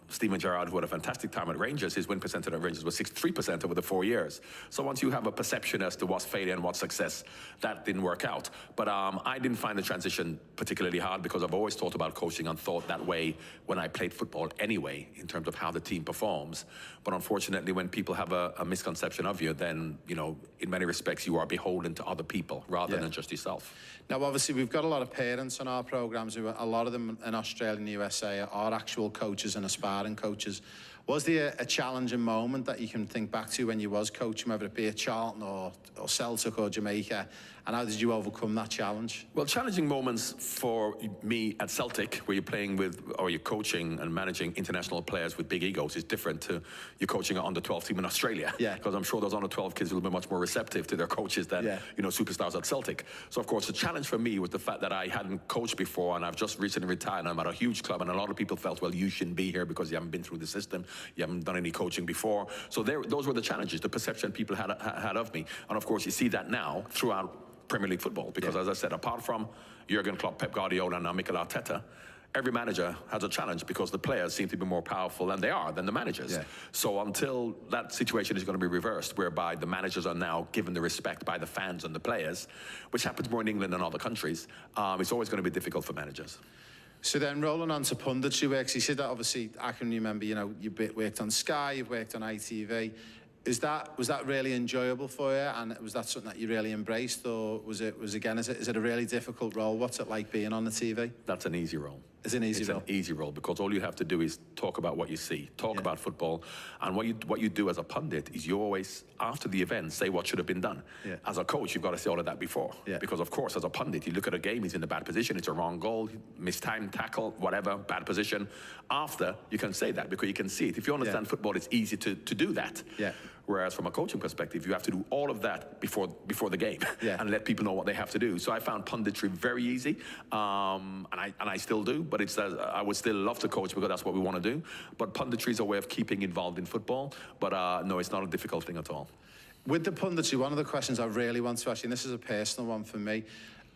Steven Gerrard, who had a fantastic time at Rangers, his win percentage at Rangers was 63% over the 4 years. So once you have a perception as to what's failure and what's success, that didn't work out. But I didn't find the transition particularly hard because I've always thought about coaching and thought that way when I played football anyway, in terms of how the team performs. But unfortunately, when people have a misconception of you, then, you know, in many respects, you are beholden to other people rather than just yourself. Now, obviously, we've got a lot of parents on our programmes. A lot of them in Australia and the USA are actual coaches and aspiring coaches. Was there a challenging moment that you can think back to when you was coaching, whether it be at Charlton or Celtic or Jamaica, and how did you overcome that challenge? Well, challenging moments for me at Celtic, where you're playing with, or you're coaching and managing international players with big egos, is different to you're coaching an under-12 team in Australia. Yeah. Because I'm sure those under-12 kids will be much more receptive to their coaches than, you know, superstars at Celtic. So, of course, the challenge for me was the fact that I hadn't coached before, and I've just recently retired, and I'm at a huge club, and a lot of people felt, well, you shouldn't be here because you haven't been through the system, you haven't done any coaching before. So those were the challenges, the perception people had of me. And, of course, you see that now throughout Premier League football, because as I said, apart from Jurgen Klopp, Pep Guardiola, and now Mikel Arteta, every manager has a challenge because the players seem to be more powerful than the managers. Yeah. So until that situation is going to be reversed, whereby the managers are now given the respect by the fans and the players, which happens more in England than other countries, it's always going to be difficult for managers. So then rolling on to punditry works, you said that obviously, I can remember, you know, you worked on Sky, you've worked on ITV. Was that really enjoyable for you, and was that something that you really embraced, or is it a really difficult role? What's it like being on the TV? That's an easy role. It's an easy role. It's an easy role because all you have to do is talk about what you see, talk about football, and what you do as a pundit is you always, after the event, say what should have been done. Yeah. As a coach, you've got to say all of that before. Yeah. Because of course, as a pundit, you look at a game, he's in a bad position, it's a wrong goal, mistimed tackle, whatever, bad position. After, you can say that because you can see it. If you understand football, it's easy to do that. Yeah. Whereas from a coaching perspective, you have to do all of that before the game and let people know what they have to do. So I found punditry very easy, and I still do. But it's I would still love to coach because that's what we want to do. But punditry is a way of keeping involved in football. But no, it's not a difficult thing at all. With the punditry, one of the questions I really want to ask you, and this is a personal one for me,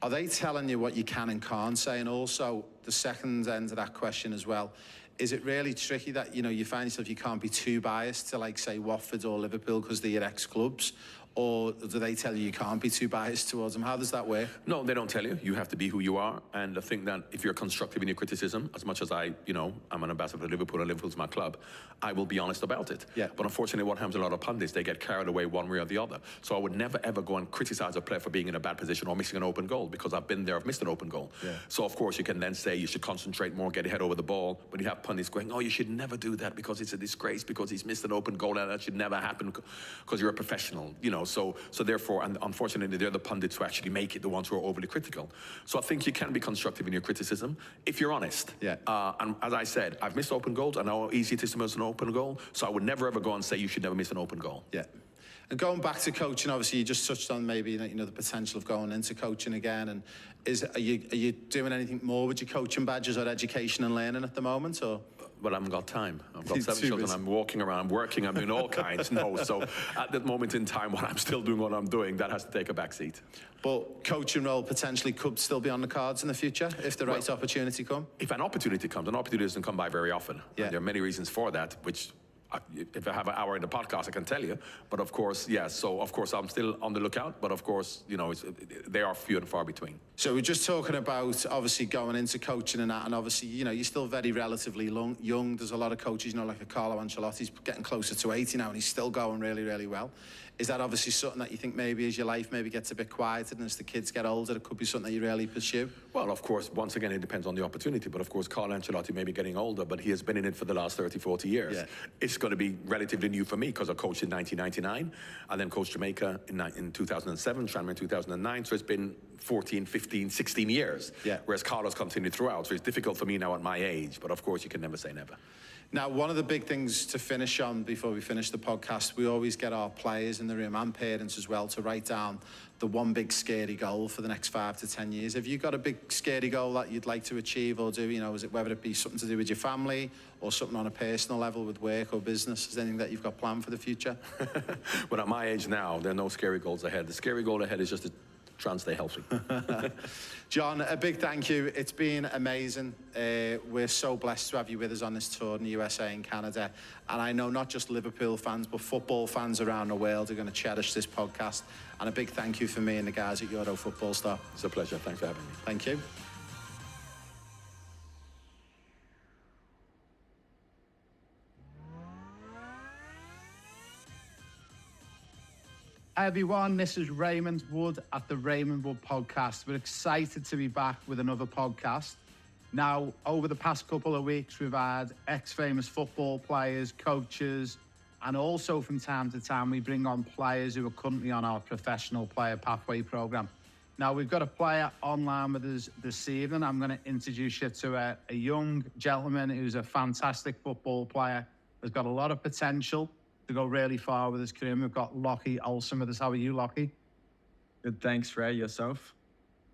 are they telling you what you can and can't say? And also, the second end of that question as well, is it really tricky that, you know, you find yourself you can't be too biased to, like, say, Watford or Liverpool because they're your ex-clubs? Or do they tell you you can't be too biased towards them? How does that work? No, they don't tell you. You have to be who you are. And I think that if you're constructive in your criticism, as much as I'm an ambassador for Liverpool and Liverpool's my club, I will be honest about it. Yeah. But unfortunately, what happens to a lot of pundits, they get carried away one way or the other. So I would never, ever go and criticize a player for being in a bad position or missing an open goal because I've been there, I've missed an open goal. Yeah. So, of course, you can then say you should concentrate more, get your head over the ball. But you have pundits going, oh, you should never do that because it's a disgrace, because he's missed an open goal and that should never happen because you're a professional, you know. So therefore, and unfortunately, they're the pundits who actually make it, the ones who are overly critical. So I think you can be constructive in your criticism if you're honest. Yeah. And as I said, I've missed open goals. I know how easy it is to miss an open goal. So I would never, ever go and say you should never miss an open goal. Yeah. And going back to coaching, obviously, you just touched on maybe, you know, the potential of going into coaching again. And are you doing anything more with your coaching badges or education and learning at the moment, or? Well, I haven't got time. I've got 7 children. I'm walking around, I'm working, I'm doing all kinds. No, so at that moment in time, when I'm still doing what I'm doing, that has to take a back seat. But coaching role potentially could still be on the cards in the future if the right opportunity comes? If an opportunity comes, an opportunity doesn't come by very often. Yeah. And there are many reasons for that, which if I have an hour in the podcast, I can tell you. But of course, yes. So of course, I'm still on the lookout. But of course, you know, they are few and far between. So we're just talking about obviously going into coaching and that, and obviously, you know, you're still very relatively young. There's a lot of coaches, you know, like a Carlo Ancelotti's getting closer to 80 now, and he's still going really, really well. Is that obviously something that you think maybe as your life maybe gets a bit quieter and as the kids get older, it could be something that you really pursue? Well, of course, once again, it depends on the opportunity. But of course, Carlo Ancelotti may be getting older, but he has been in it for the last 30, 40 years. Yeah. It's going to be relatively new for me because I coached in 1999. I then coached Jamaica in 2007, Tranmere in 2009. So it's been 14, 15, 16 years. Yeah. Whereas Carlos continued throughout. So it's difficult for me now at my age. But of course, you can never say never. Now, one of the big things to finish on before we finish the podcast, we always get our players in the room and parents as well to write down the one big scary goal for the next 5 to 10 years. Have you got a big scary goal that you'd like to achieve or do? You know, is it whether it be something to do with your family or something on a personal level with work or business? Is there anything that you've got planned for the future? Well, at my age now, there are no scary goals ahead. The scary goal ahead is just to try and stay healthy. John, a big thank you. It's been amazing. We're so blessed to have you with us on this tour in the USA and Canada. And I know not just Liverpool fans, but football fans around the world are going to cherish this podcast. And a big thank you for me and the guys at Euro Football Star. It's a pleasure. Thanks for having me. Thank you. Hi everyone, this is Raymond Wood at the Raymond Wood podcast. We're excited to be back with another podcast. Now, over the past couple of weeks, we've had ex-famous football players, coaches, and also from time to time, we bring on players who are currently on our professional player pathway program. Now, we've got a player online with us this evening. I'm going to introduce you to a young gentleman who's a fantastic football player, has got a lot of potential to go really far with his career. We've got Lockie Olsen with us. How are you, Lockie? Good, thanks, Ray. Yourself?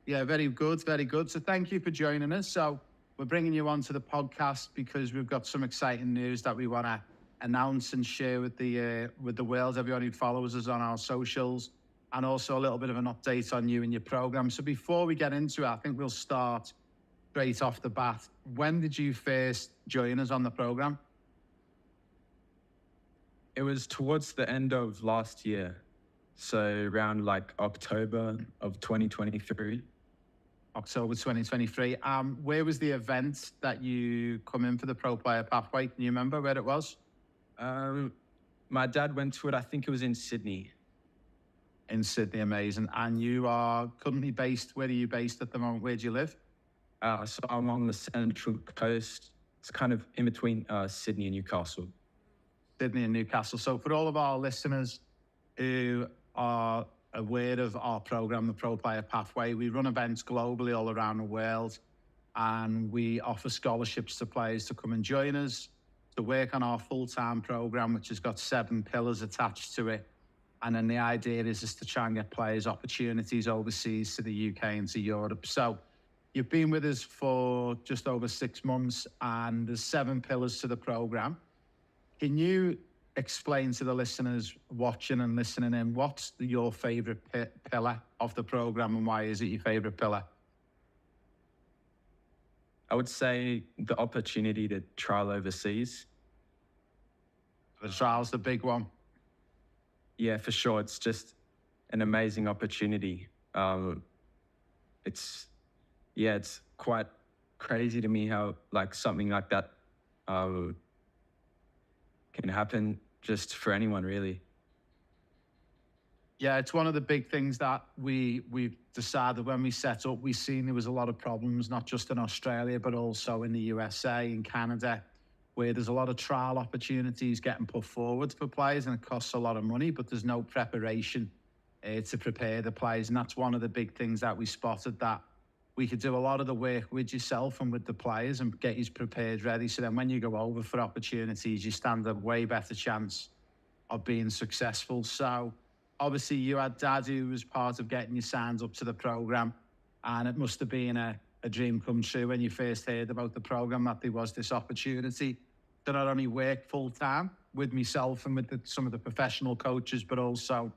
Yeah, very good, very good. So thank you for joining us. So we're bringing you onto the podcast because we've got some exciting news that we want to announce and share with the world, everyone who follows us on our socials, and also a little bit of an update on you and your program. So before we get into it, I think we'll start straight off the bat. When did you first join us on the program? It was towards the end of last year, so around like October of 2023. October 2023. Where was the event that you come in for the Pro Player Pathway? Can you remember where it was? My dad went to it. I think it was in Sydney. In Sydney, amazing. And you are currently based, where are you based at the moment? Where do you live? So I'm on the Central Coast. It's kind of in between Sydney and Newcastle. Sydney and Newcastle. So for all of our listeners who are aware of our program, the Pro Player Pathway, we run events globally all around the world, and we offer scholarships to players to come and join us to work on our full-time program, which has got 7 pillars attached to it. And then the idea is to try and get players opportunities overseas to the UK and to Europe. So you've been with us for just over 6 months, and there's 7 pillars to the program. Can you explain to the listeners watching and listening in, what's your favourite pillar of the programme, and why is it your favourite pillar? I would say the opportunity to trial overseas. The trial's the big one. Yeah, for sure. It's just an amazing opportunity. It's quite crazy to me how like something like that can happen just for anyone, really. Yeah, it's one of the big things that we've decided when we set up. We've seen there was a lot of problems, not just in Australia, but also in the USA and Canada, where there's a lot of trial opportunities getting put forward for players, and it costs a lot of money, but there's no preparation to prepare the players. And that's one of the big things that we spotted, that we could do a lot of the work with yourself and with the players and get you prepared, ready. So then when you go over for opportunities, you stand a way better chance of being successful. So obviously you had Dad, who was part of getting you signed up to the program, and it must have been a dream come true when you first heard about the program, that there was this opportunity to not only work full time with myself and with some of the professional coaches, but also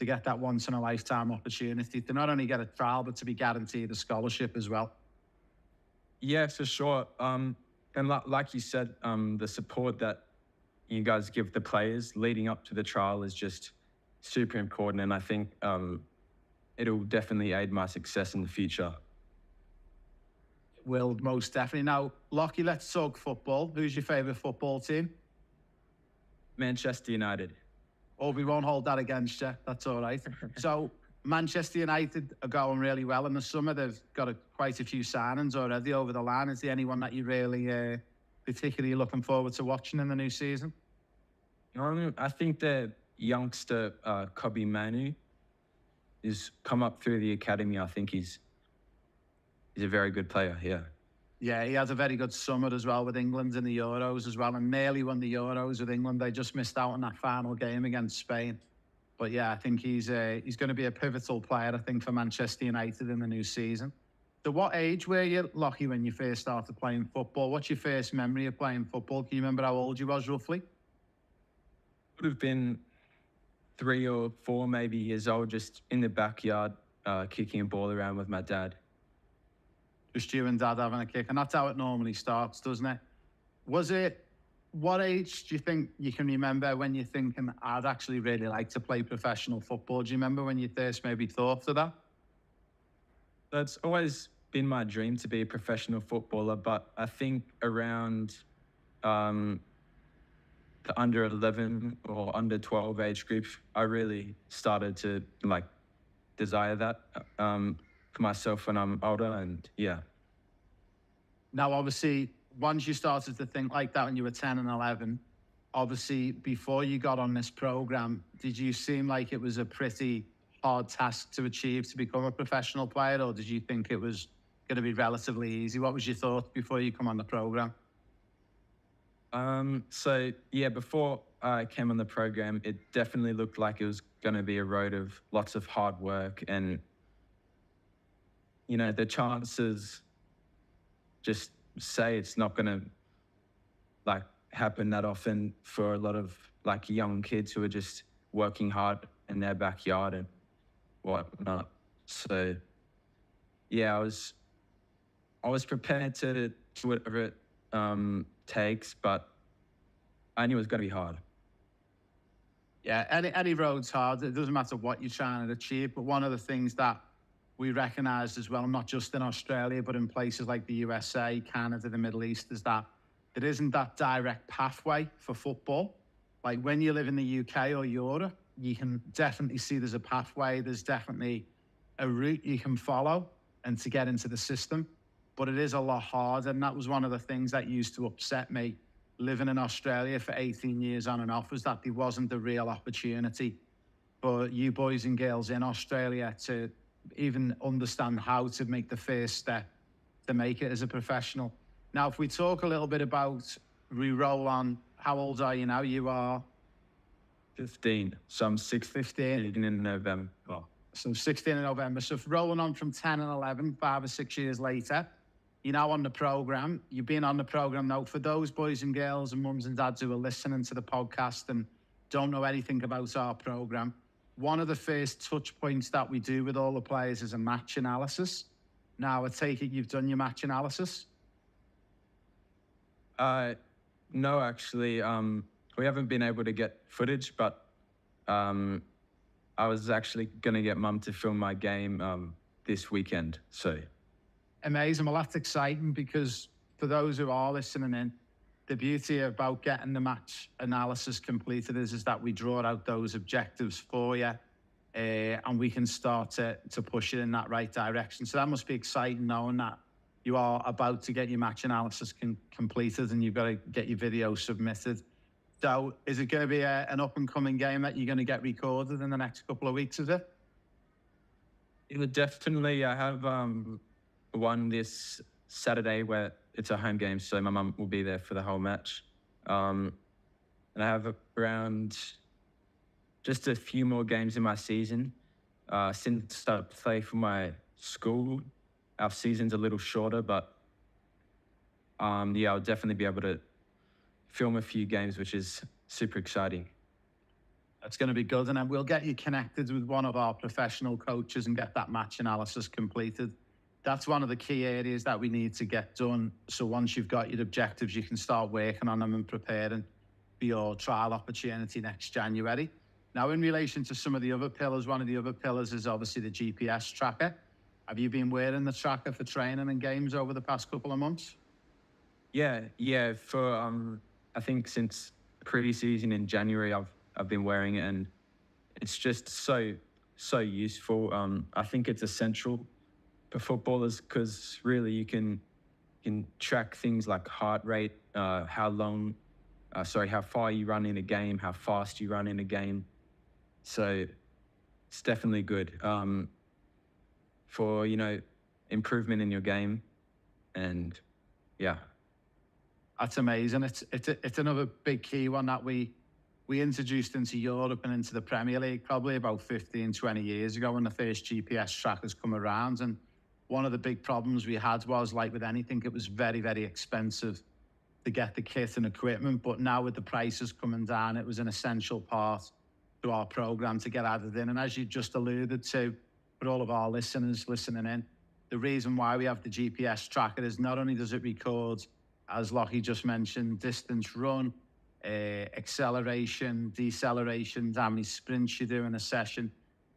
to get that once in a lifetime opportunity to not only get a trial, but to be guaranteed a scholarship as well. Yeah, for sure. And like you said, the support that you guys give the players leading up to the trial is just super important. And I think it'll definitely aid my success in the future. Will, most definitely. Now, Lockie, let's talk football. Who's your favourite football team? Manchester United. Oh, we won't hold that against you. That's all right. So Manchester United are going really well in the summer. They've got quite a few signings already over the line. Is there anyone that you really particularly looking forward to watching in the new season? I think the youngster Kobe Manu has come up through the academy. I think he's a very good player. Yeah, he has a very good summer as well with England in the Euros as well, and nearly won the Euros with England. They just missed out on that final game against Spain. But yeah, I think he's going to be a pivotal player, I think, for Manchester United in the new season. So what age were you, Lockie, when you first started playing football? What's your first memory of playing football? Can you remember how old you was roughly? Would have been 3 or 4 maybe years old, just in the backyard kicking a ball around with my dad. Just you and dad having a kick, and that's how it normally starts, doesn't it? Was it, what age do you think you can remember when you're thinking, I'd actually really like to play professional football? Do you remember when you first maybe thought of that? That's always been my dream to be a professional footballer, but I think around um, the under 11 or under 12 age group, I really started to like desire that for myself when I'm older. And yeah, Now, obviously, once you started to think like that when you were 10 and 11, obviously, before you got on this program, did you seem like it was a pretty hard task to achieve to become a professional player, or did you think it was going to be relatively easy? What was your thought before you come on the program? so yeah, before I came on the program, it definitely looked like it was going to be a road of lots of hard work, and the chances just say it's not going to like happen that often for a lot of like young kids who are just working hard in their backyard and whatnot. So yeah, I was prepared to do whatever it takes, but I knew it was going to be hard. Yeah, any road's hard. It doesn't matter what you're trying to achieve. But one of the things that we recognise as well, not just in Australia, but in places like the USA, Canada, the Middle East, is that there isn't that direct pathway for football. Like when you live in the UK or Europe, you can definitely see there's a pathway. There's definitely a route you can follow and to get into the system. But it is a lot harder. And that was one of the things that used to upset me living in Australia for 18 years on and off, was that there wasn't a real opportunity for you boys and girls in Australia to even understand how to make the first step to make it as a professional. Now, if we talk a little bit about, we roll on, how old are you now? You are 15. So I'm 16 in November. so 16 in November. So if rolling on from 10 and 11, 5 or 6 years later, you're now on the program. You've been on the program now. For those boys and girls and mums and dads who are listening to the podcast and don't know anything about our program, one of the first touch points that we do with all the players is a match analysis. Now, I take it you've done your match analysis? No, actually, we haven't been able to get footage, but I was actually going to get mum to film my game this weekend. So amazing. Well, that's exciting, because for those who are listening in, the beauty about getting the match analysis completed is that we draw out those objectives for you, and we can start to push it in that right direction. So that must be exciting, knowing that you are about to get your match analysis completed and you've got to get your video submitted. So is it going to be an up-and-coming game that you're going to get recorded in the next couple of weeks, is it? definitely, I have one this Saturday where it's a home game, so my mum will be there for the whole match. And I have around just a few more games in my season. Since I play for my school, our season's a little shorter, but yeah, I'll definitely be able to film a few games, which is super exciting. That's going to be good. And then we'll get you connected with one of our professional coaches and get that match analysis completed. That's one of the key areas that we need to get done. So once you've got your objectives, you can start working on them and preparing for your trial opportunity next January. Now, in relation to some of the other pillars, one of the other pillars is obviously the GPS tracker. Have you been wearing the tracker for training and games over the past couple of months? Yeah. For I think since pre-season in January, I've been wearing it, and it's just so useful. I think it's essential for footballers, because really you can track things like heart rate, how far you run in a game, how fast you run in a game. So it's definitely good for improvement in your game, and yeah. That's amazing. It's another big key one that we introduced into Europe and into the Premier League probably about 15, 20 years ago when the first GPS trackers come around. And one of the big problems we had was, like with anything, it was very, very expensive to get the kit and equipment. But now with the prices coming down, it was an essential part to our program to get added in. And as you just alluded to, for all of our listeners listening in, the reason why we have the GPS tracker is not only does it record, as Lockie just mentioned, distance run, acceleration, deceleration, how many sprints you do in a session.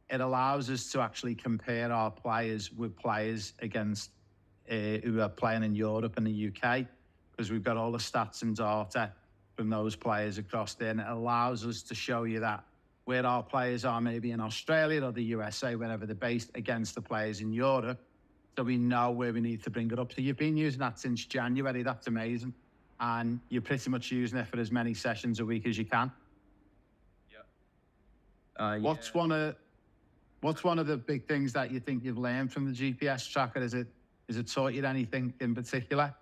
It allows us to actually compare our players with players against who are playing in Europe and the UK, because we've got all the stats and data from those players across there, and it allows us to show you that where our players are maybe in Australia or the USA, wherever they're based, against the players in Europe, so we know where we need to bring it up. So you've been using that since January. That's amazing. And you're pretty much using it for as many sessions a week as you can. Yeah. What's one of the big things that you think you've learned from the GPS tracker? Is it taught you anything in particular?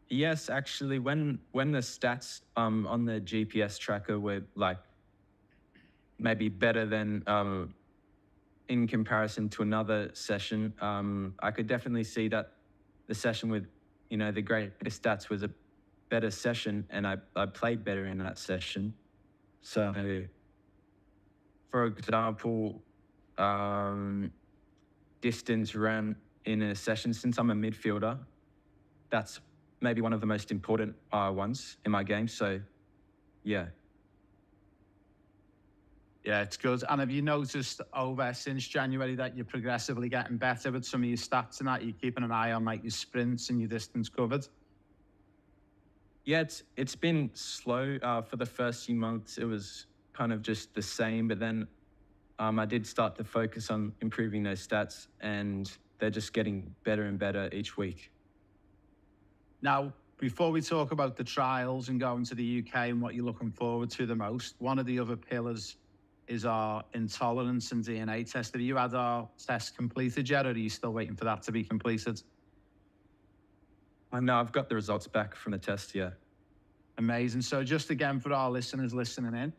Yes, actually, when the stats on the GPS tracker were like maybe better than in comparison to another session, I could definitely see that the session with, the greatest stats was a better session, and I played better in that session. So, for example, distance ran in a session, since I'm a midfielder, that's maybe one of the most important ones in my game. So, yeah. Yeah, it's good. And have you noticed over since January that you're progressively getting better with some of your stats and that? You're keeping an eye on like your sprints and your distance covered? Yeah, it's been slow. For the first few months, it was kind of just the same. But then I did start to focus on improving those stats, and they're just getting better and better each week. Now, before we talk about the trials and going to the UK and what you're looking forward to the most, one of the other pillars is our intolerance and DNA test. Have you had our test completed yet, or are you still waiting for that to be completed? I know I've got the results back from the test, yeah. Amazing. So just again, for our listeners listening in,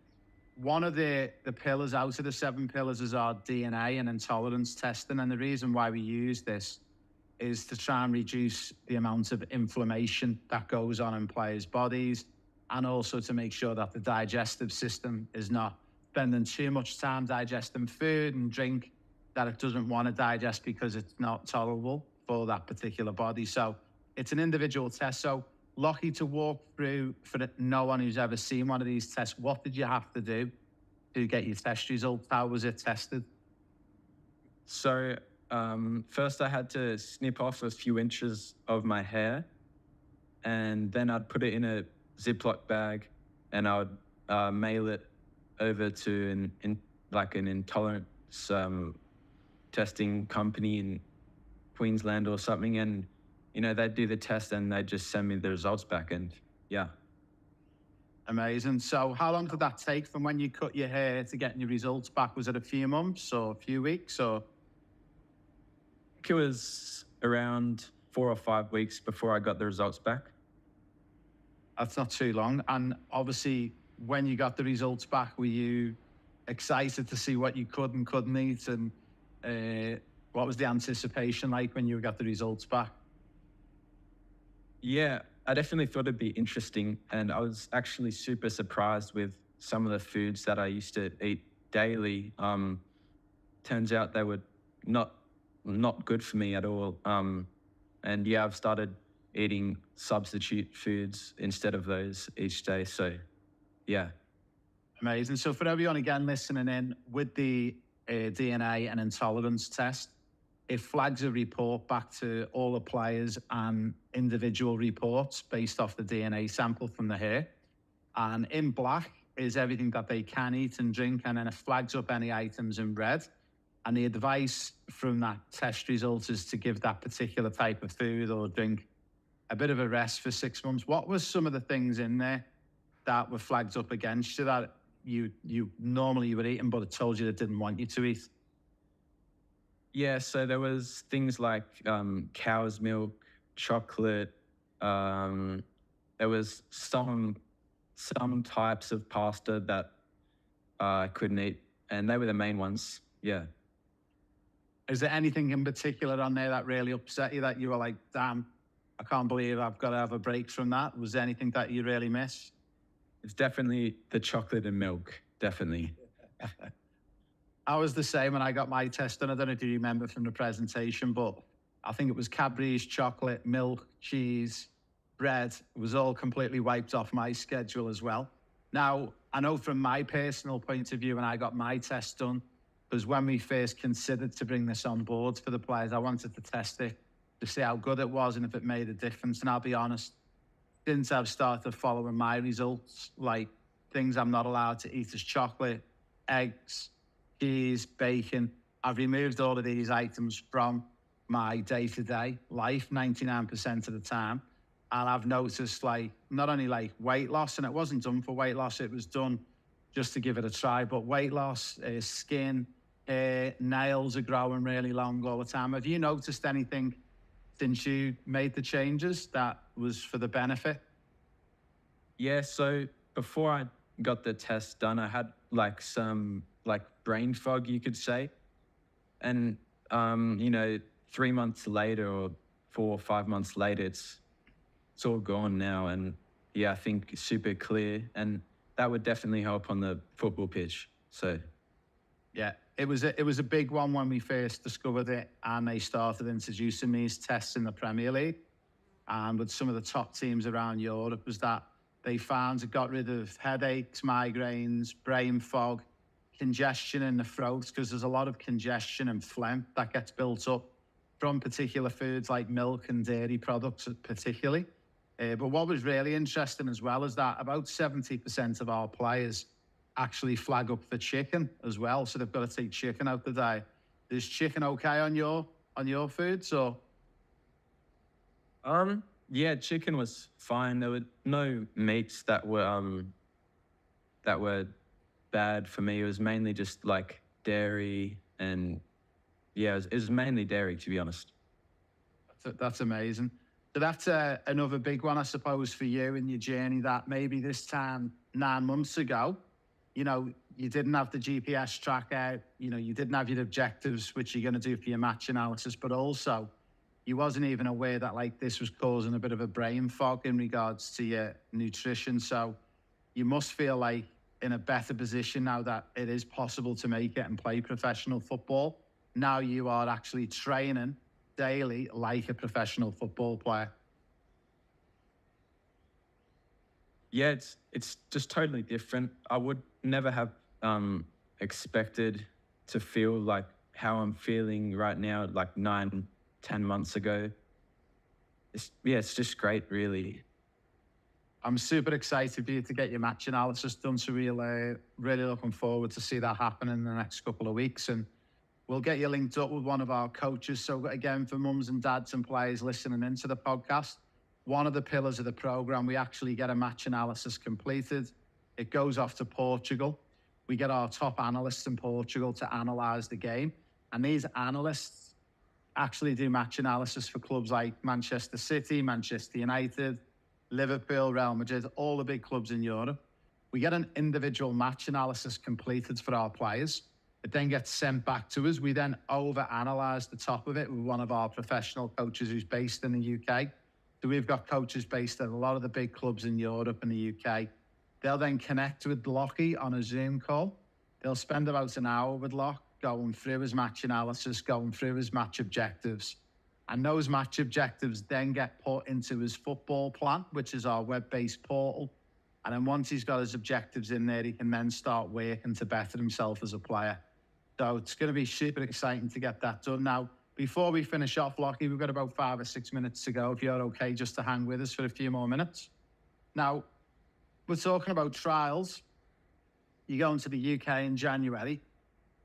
one of the pillars out of the 7 pillars is our DNA and intolerance testing. And the reason why we use this is to try and reduce the amount of inflammation that goes on in players' bodies, and also to make sure that the digestive system is not spending too much time digesting food and drink that it doesn't want to digest because it's not tolerable for that particular body. So it's an individual test. So Lockie, to walk through for no one who's ever seen one of these tests, what did you have to do to get your test results? How was it tested? So first I had to snip off a few inches of my hair, and then I'd put it in a Ziploc bag, and I would mail it over to an intolerance testing company in Queensland or something, and they'd do the test and they'd just send me the results back, and yeah. Amazing. So how long did that take from when you cut your hair to getting your results back? Was it a few months or a few weeks, or? I think it was around 4 or 5 weeks before I got the results back. That's not too long. And obviously, when you got the results back, were you excited to see what you could and couldn't eat? And what was the anticipation like when you got the results back? Yeah, I definitely thought it'd be interesting. And I was actually super surprised with some of the foods that I used to eat daily. Turns out they were not good for me at all. And yeah, I've started eating substitute foods instead of those each day. So yeah. Amazing. So for everyone again listening in, with the DNA and intolerance test, it flags a report back to all the players and individual reports based off the DNA sample from the hair. And in black is everything that they can eat and drink, and then it flags up any items in red. And the advice from that test result is to give that particular type of food or drink a bit of a rest for 6 months. What was some of the things in there that were flagged up against you that you normally were eating, but it told you it didn't want you to eat? Yeah, so there was things like cow's milk, chocolate. There was some types of pasta that I couldn't eat, and they were the main ones. Yeah. Is there anything in particular on there that really upset you, that you were like, damn, I can't believe I've got to have a break from that? Was there anything that you really miss? It's definitely the chocolate and milk, definitely. I was the same when I got my test done. I don't know if you remember from the presentation, but I think it was Cadbury's, chocolate, milk, cheese, bread. It was all completely wiped off my schedule as well. Now, I know from my personal point of view, when I got my test done, because when we first considered to bring this on board for the players, I wanted to test it to see how good it was and if it made a difference. And I'll be honest, since I've started following my results, like things I'm not allowed to eat as chocolate, eggs, cheese, bacon, I've removed all of these items from my day-to-day life 99% of the time. And I've noticed like not only like weight loss, and it wasn't done for weight loss, it was done just to give it a try, but weight loss, skin, nails are growing really long all the time. Have you noticed anything since you made the changes that was for the benefit? Yeah, so before I got the test done, I had like some like brain fog, you could say. And, 3 months later or 4 or 5 months later, it's all gone now. And yeah, I think super clear. And that would definitely help on the football pitch. So yeah, it was a big one when we first discovered it, and they started introducing these tests in the Premier League and with some of the top teams around Europe, was that they found it got rid of headaches, migraines, brain fog, congestion in the throat, because there's a lot of congestion and phlegm that gets built up from particular foods like milk and dairy products particularly. But what was really interesting as well is that about 70% of our players actually flag up for chicken as well. So they've got to take chicken out the diet. Is chicken okay on your foods or? yeah, chicken was fine. There were no meats that were bad for me. It was mainly just like dairy, and yeah, it was mainly dairy, to be honest. That's amazing. So that's another big one, I suppose, for you in your journey, that maybe this time 9 months ago, you didn't have the GPS tracker, you didn't have your objectives, which you're going to do for your match analysis, but also you wasn't even aware that like this was causing a bit of a brain fog in regards to your nutrition. So you must feel like in a better position now that it is possible to make it and play professional football. Now you are actually training daily like a professional football player. Yeah, it's just totally different. I would never have expected to feel like how I'm feeling right now, like 9, 10 months ago. It's just great, really. I'm super excited for you to get your match analysis done. So we're really looking forward to see that happen in the next couple of weeks. And we'll get you linked up with one of our coaches. So again, for mums and dads and players listening into the podcast, one of the pillars of the program, we actually get a match analysis completed. It goes off to Portugal. We get our top analysts in Portugal to analyze the game. And these analysts actually do match analysis for clubs like Manchester City, Manchester United, Liverpool, Real Madrid, all the big clubs in Europe. We get an individual match analysis completed for our players. It then gets sent back to us. We then over-analyze the top of it with one of our professional coaches who's based in the UK. So we've got coaches based at a lot of the big clubs in Europe and the UK. They'll then connect with Lockie on a Zoom call. They'll spend about an hour with Locke going through his match analysis, going through his match objectives. And those match objectives then get put into his football plan, which is our web-based portal. And then once he's got his objectives in there, he can then start working to better himself as a player. So it's going to be super exciting to get that done. Now, before we finish off, Lockie, we've got about 5 or 6 minutes to go, if you're okay just to hang with us for a few more minutes. Now, we're talking about trials. You're going to the UK in January.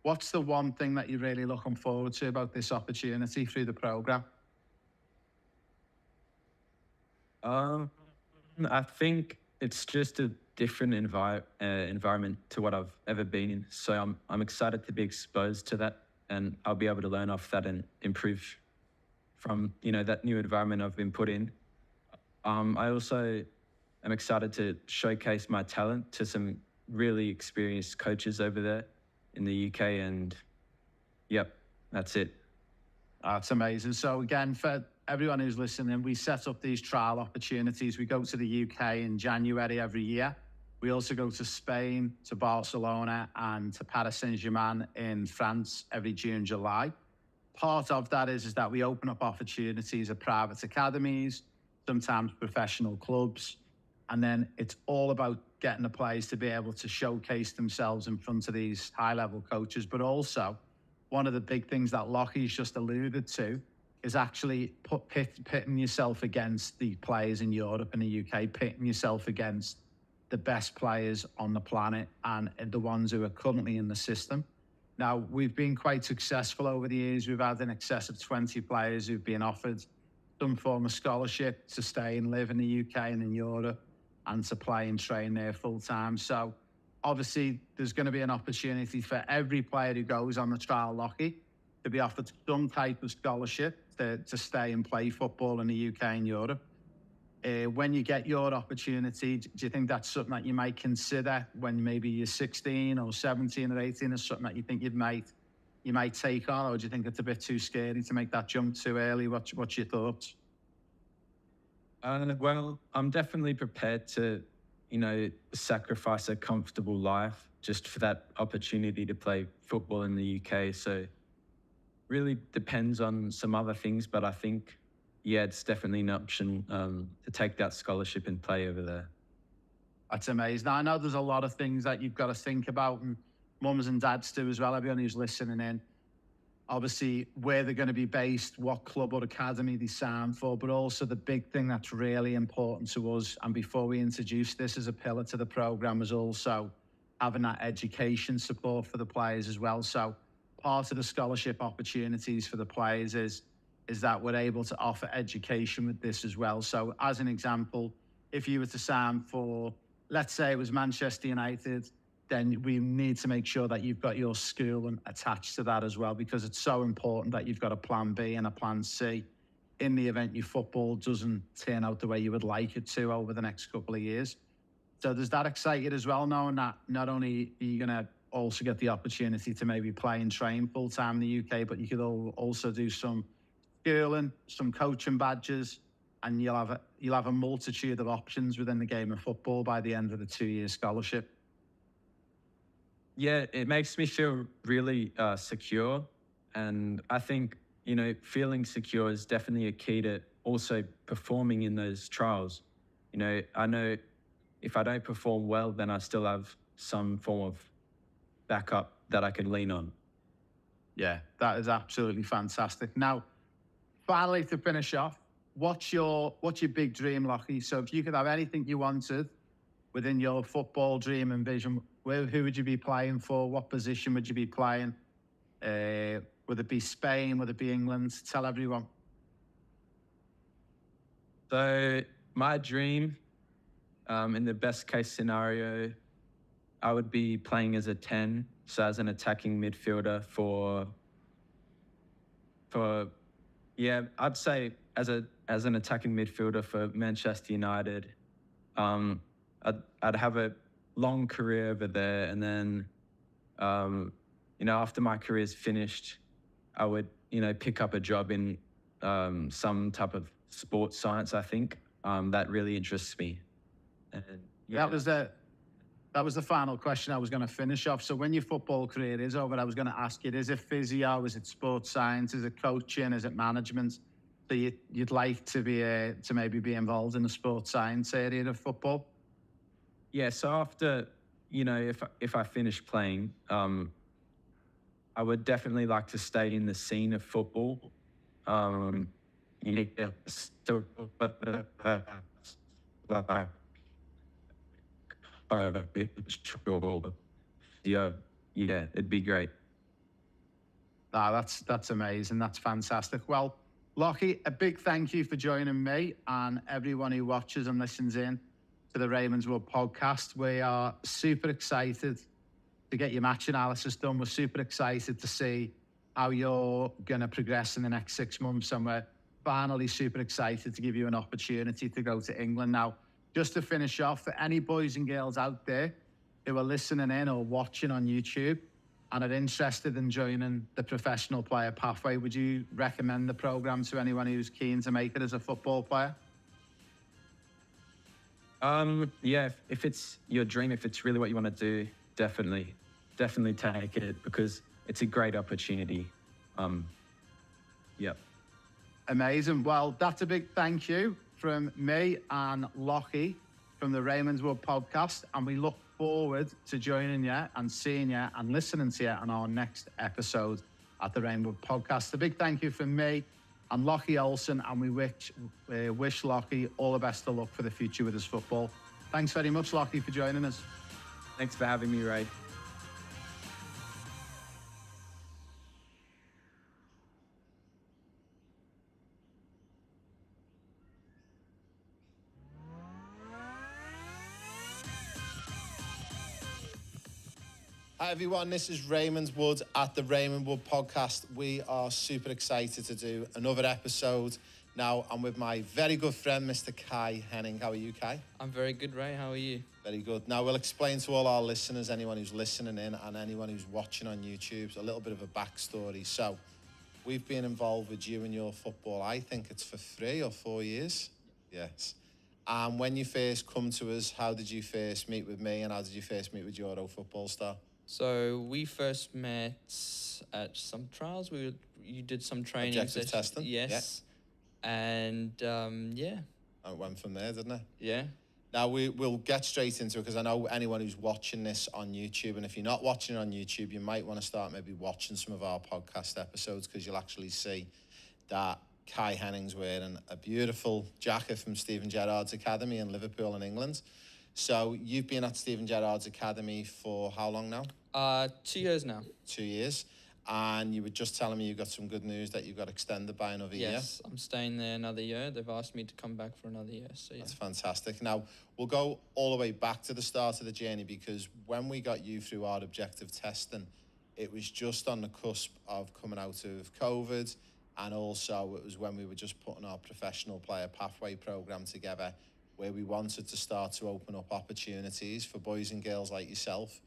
What's the one thing that you're really looking forward to about this opportunity through the programme? I think it's just a different environment to what I've ever been in. So I'm excited to be exposed to that, and I'll be able to learn off that and improve from, that new environment I've been put in. I also am excited to showcase my talent to some really experienced coaches over there in the UK, and yep, that's it. That's amazing. So again, for everyone who's listening, we set up these trial opportunities. We go to the UK in January every year. We also go to Spain, to Barcelona, and to Paris Saint-Germain in France every June, July. Part of that is that we open up opportunities at private academies, sometimes professional clubs. And then it's all about getting the players to be able to showcase themselves in front of these high-level coaches. But also, one of the big things that Lockie's just alluded to is actually pitting yourself against the players in Europe and the UK, pitting yourself against the best players on the planet and the ones who are currently in the system. Now, we've been quite successful over the years. We've had in excess of 20 players who've been offered some form of scholarship to stay and live in the UK and in Europe and to play and train there full time. So obviously there's going to be an opportunity for every player who goes on the trial Lockie to be offered some type of scholarship to stay and play football in the UK and Europe. When you get your opportunity, do you think that's something that you might consider when maybe you're 16 or 17 or 18, is something that you think you might take on, or do you think it's a bit too scary to make that jump too early? What's your thoughts? Well, I'm definitely prepared to, sacrifice a comfortable life just for that opportunity to play football in the UK. So really depends on some other things, but I think, yeah, it's definitely an option to take that scholarship and play over there. That's amazing. Now, I know there's a lot of things that you've got to think about, and mums and dads do as well, everyone who's listening in. Obviously, where they're going to be based, what club or academy they sign for, but also the big thing that's really important to us, and before we introduce this as a pillar to the programme, is also having that education support for the players as well. So part of the scholarship opportunities for the players is that we're able to offer education with this as well. So as an example, if you were to sign for, let's say it was Manchester United, then we need to make sure that you've got your school attached to that as well, because it's so important that you've got a plan B and a plan C in the event your football doesn't turn out the way you would like it to over the next couple of years. So does that excite you as well, knowing that not only are you going to also get the opportunity to maybe play and train full time in the UK, but you could also do some schooling, some coaching badges, and you'll have a multitude of options within the game of football by the end of the 2-year scholarship. Yeah, it makes me feel really secure. And I think, feeling secure is definitely a key to also performing in those trials. I know if I don't perform well, then I still have some form of backup that I can lean on. Yeah, that is absolutely fantastic. Now, finally, to finish off, what's your big dream, Lockie? So if you could have anything you wanted within your football dream and vision, who would you be playing for? What position would you be playing? Would it be Spain? Would it be England? Tell everyone. So my dream, in the best case scenario, I would be playing as a 10, so as an attacking midfielder I'd say as an attacking midfielder for Manchester United. I'd have a long career over there, and then, after my career is finished, I would, pick up a job in some type of sports science. I think that really interests me. And yeah. That was the final question I was going to finish off. So when your football career is over, I was going to ask you, is it physio? Is it sports science? Is it coaching? Is it management? So you'd like to be to maybe be involved in the sports science area of football? Yeah. So after, if I finish playing, I would definitely like to stay in the scene of football. Yeah, it'd be great. That's amazing. That's fantastic. Well, Lockie, a big thank you for joining me and everyone who watches and listens in to the Raymond Wood podcast. We are super excited to get your match analysis done. We're super excited to see how you're going to progress in the next 6 months. And we're finally super excited to give you an opportunity to go to England. Now, just to finish off, for any boys and girls out there who are listening in or watching on YouTube and are interested in joining the professional player pathway, would you recommend the programme to anyone who's keen to make it as a football player? Yeah, if it's your dream, if it's really what you want to do, definitely take it because it's a great opportunity. Um, yep. Amazing. Well, that's a big thank you from me and Lockie from the Raymond Wood podcast. And we look forward to joining you and seeing you and listening to you on our next episode at the Raymond Wood podcast. A big thank you from me and Lockie Olsen. And we wish Lockie all the best of luck for the future with his football. Thanks very much, Lockie, for joining us. Thanks for having me, Ray. Hi everyone, this is Raymond Wood at the Raymond Wood podcast. We are super excited to do another episode. Now I'm with my very good friend, Mr. Kai Henning. How are you, Kai? I'm very good, Ray. How are you? Very good. Now we'll explain to all our listeners, anyone who's listening in and anyone who's watching on YouTube, a little bit of a backstory. So we've been involved with you and your football, I think it's for 3 or 4 years. Yes. And when you first come to us, how did you first meet with me and how did you first meet with Euro Football Star? So we first met at some trials. You did some training. Objective testing? Yes. Yeah. And yeah. And it went from there, didn't it? Yeah. Now we'll get straight into it because I know anyone who's watching this on YouTube, and if you're not watching it on YouTube, you might want to start maybe watching some of our podcast episodes because you'll actually see that Kai Henning's wearing a beautiful jacket from Steven Gerrard's Academy in Liverpool in England. So you've been at Steven Gerrard's Academy for how long now? 2 years now. 2 years. And you were just telling me you got some good news that you got extended by another year. Yes, I'm staying there another year. They've asked me to come back for another year. So yeah. That's fantastic. Now, we'll go all the way back to the start of the journey because when we got you through our objective testing, it was just on the cusp of coming out of COVID. And also it was when we were just putting our professional player pathway program together where we wanted to start to open up opportunities for boys and girls like yourself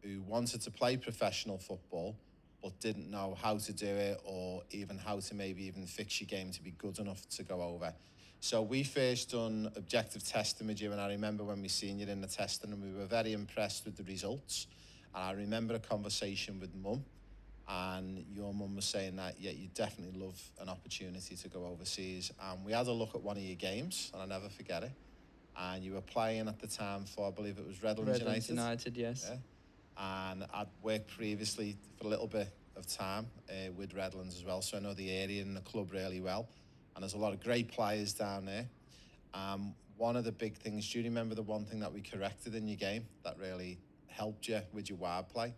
who wanted to play professional football but didn't know how to do it or even how to maybe even fix your game to be good enough to go over. So we first done objective testing with you, and I remember when we seen you in the testing and we were very impressed with the results. And I remember a conversation with Mum, and your mum was saying that, yeah, you definitely love an opportunity to go overseas. And we had a look at one of your games, and I'll never forget it. And you were playing at the time for, I believe it was Redlands United. United, yes. Yeah. And I'd worked previously for a little bit of time with Redlands as well, so I know the area and the club really well. And there's a lot of great players down there. One of the big things, do you remember the one thing that we corrected in your game that really helped you with your wide play?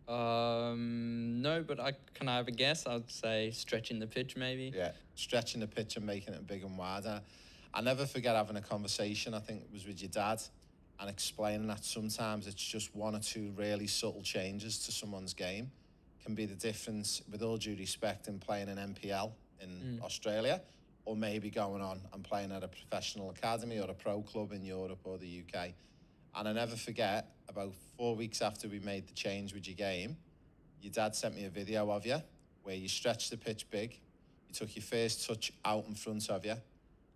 No, but can I have a guess? I'd say stretching the pitch, maybe. Yeah, stretching the pitch and making it big and wide. I never forget having a conversation, I think it was with your dad, and explaining that sometimes it's just 1 or 2 really subtle changes to someone's game can be the difference, with all due respect, in playing an NPL in Australia or maybe going on and playing at a professional academy or a pro club in Europe or the UK. And I never forget, about 4 weeks after we made the change with your game, your dad sent me a video of you where you stretched the pitch big, you took your first touch out in front of you,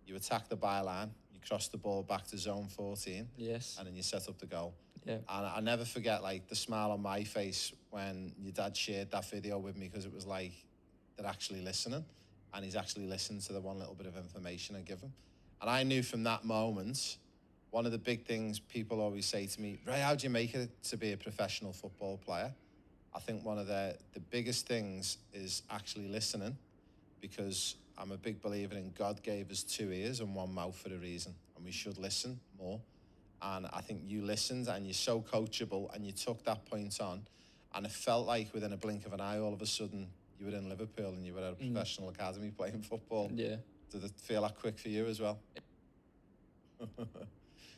you attacked the byline, you crossed the ball back to zone 14, yes, and then you set up the goal. Yeah. And I never forget, like, the smile on my face when your dad shared that video with me, because it was like they're actually listening, and he's actually listened to the one little bit of information I give him. And I knew from that moment, one of the big things people always say to me, Ray, how do you make it to be a professional football player? I think one of the biggest things is actually listening, because I'm a big believer in God gave us 2 ears and 1 mouth for a reason, and we should listen more. And I think you listened, and you're so coachable, and you took that point on, and it felt like within a blink of an eye, all of a sudden, you were in Liverpool and you were at a professional academy playing football. Yeah. Did it feel that quick for you as well?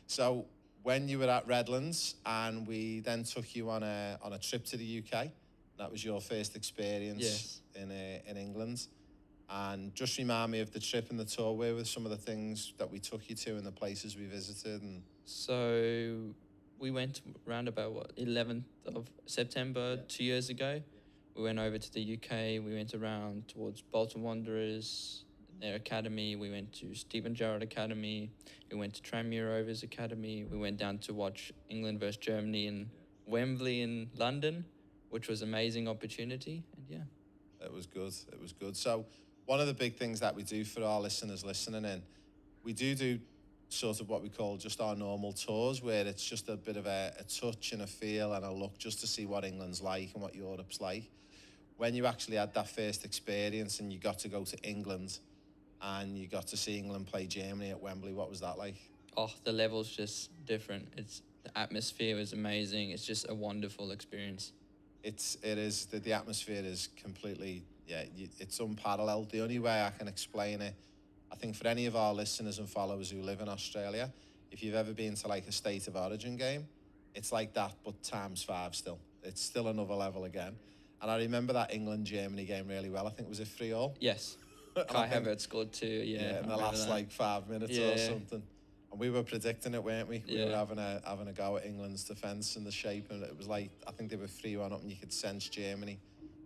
So when you were at Redlands and we then took you on a trip to the UK, that was your first experience in England. And just remind me of the trip and the tour. Where were some of the things that we took you to and the places we visited? And So we went around about 11th of September 2 years ago. We went over to the UK. We went around towards Bolton Wanderers, their academy. We went to Stephen Gerrard Academy. We went to Tranmere Rovers Academy. We went down to watch England versus Germany in Wembley in London, which was amazing opportunity. And yeah. It was good. It was good. So one of the big things that we do for our listeners listening in, we do sort of what we call just our normal tours, where it's just a bit of a touch and a feel and a look just to see what England's like and what Europe's like. When you actually had that first experience and you got to go to England and you got to see England play Germany at Wembley, what was that like? Oh, the level's just different. The atmosphere is amazing. It's just a wonderful experience. It is the atmosphere is completely, it's unparalleled. The only way I can explain it, I think for any of our listeners and followers who live in Australia, if you've ever been to like a State of Origin game, it's like that, but times 5 still. It's still another level again. And I remember that England-Germany game really well. I think it was a 3-3. Yes. Kai Havertz scored 2, yeah. In the last like 5 minutes or something. And we were predicting it, weren't we? We were having a go at England's defence and the shape, and it was like, I think they were 3-1 up, and you could sense Germany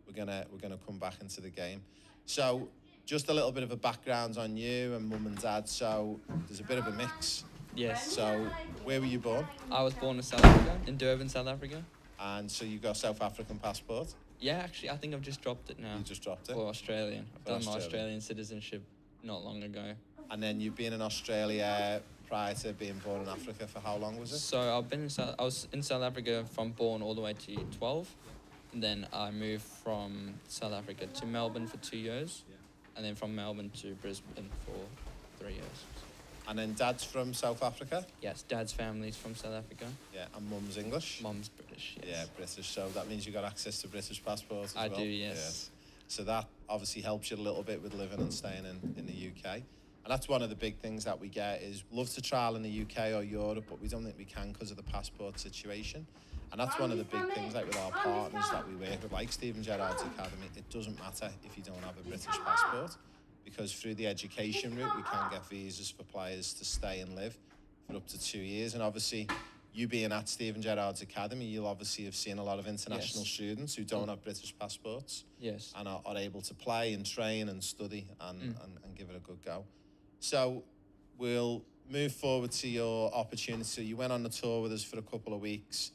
we're gonna come back into the game. So just a little bit of a background on you and mum and dad. So there's a bit of a mix. Yes. So where were you born? I was born in South Africa, in Durban, South Africa. And so you got a South African passport? Yeah, actually, I think I've just dropped it now. You just dropped it? For Australian. I've For done my Australian. Australian citizenship not long ago. And then you've been in Australia prior to being born in Africa for how long was it? So I was in South Africa from born all the way to 12. And then I moved from South Africa to Melbourne for 2 years. And then from Melbourne to Brisbane for 3 years. And then dad's from South Africa? Yes, dad's family's from South Africa. Yeah, and mum's English? Mum's British, yes. Yeah, British. So that means you got access to British passports as I well? do, yes. So that obviously helps you a little bit with living and staying in the UK. And that's one of the big things that we get is love to trial in the UK or Europe, but we don't think we can because of the passport situation. And that's one of the big things, like with our partners that we work with, like Stephen Gerrard's Academy. It doesn't matter if you don't have a British passport, because through the education route, we can get visas for players to stay and live for up to 2 years. And obviously, you being at Stephen Gerrard's Academy, you'll obviously have seen a lot of international students who don't have British passports. Yes. And are able to play and train and study and give it a good go. So we'll move forward to your opportunity. So you went on the tour with us for a couple of weeks.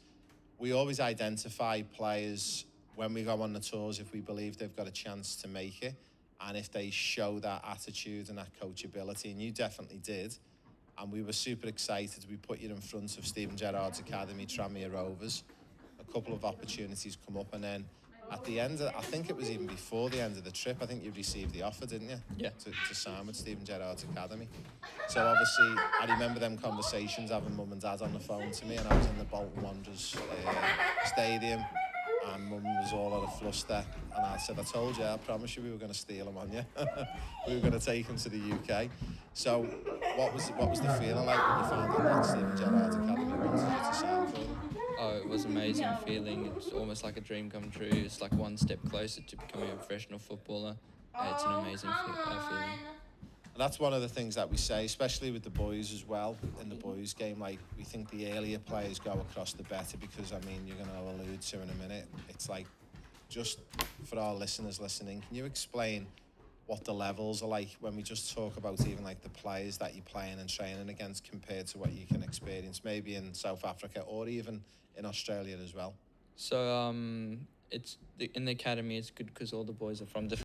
We always identify players when we go on the tours if we believe they've got a chance to make it and if they show that attitude and that coachability, and you definitely did. And we were super excited. We put you in front of Stephen Gerrard's Academy, Tranmere Rovers. A couple of opportunities come up, and then at the end, I think it was even before the end of the trip, I think you received the offer, didn't you? Yeah. To sign with Stephen Gerrard's Academy. So obviously, I remember them conversations, having mum and dad on the phone to me, and I was in the Bolton Wanderers stadium, and mum was all out of fluster. And I said, I told you, I promise you we were going to steal him on you. We were going to take him to the UK. So what was the feeling like when you found out that Stephen Gerrard's Academy wanted you to sign for them? Oh, it was an amazing feeling. It was almost like a dream come true. It's like one step closer to becoming a professional footballer. It's an amazing feeling. And that's one of the things that we say, especially with the boys as well, in the boys game. Like, we think the earlier players go across the better because, I mean, you're going to allude to in a minute. It's like, just for our listeners listening, can you explain what the levels are like when we just talk about even like the players that you're playing and training against compared to what you can experience maybe in South Africa or even in Australia as well? So in the academy, it's good because all the boys are from different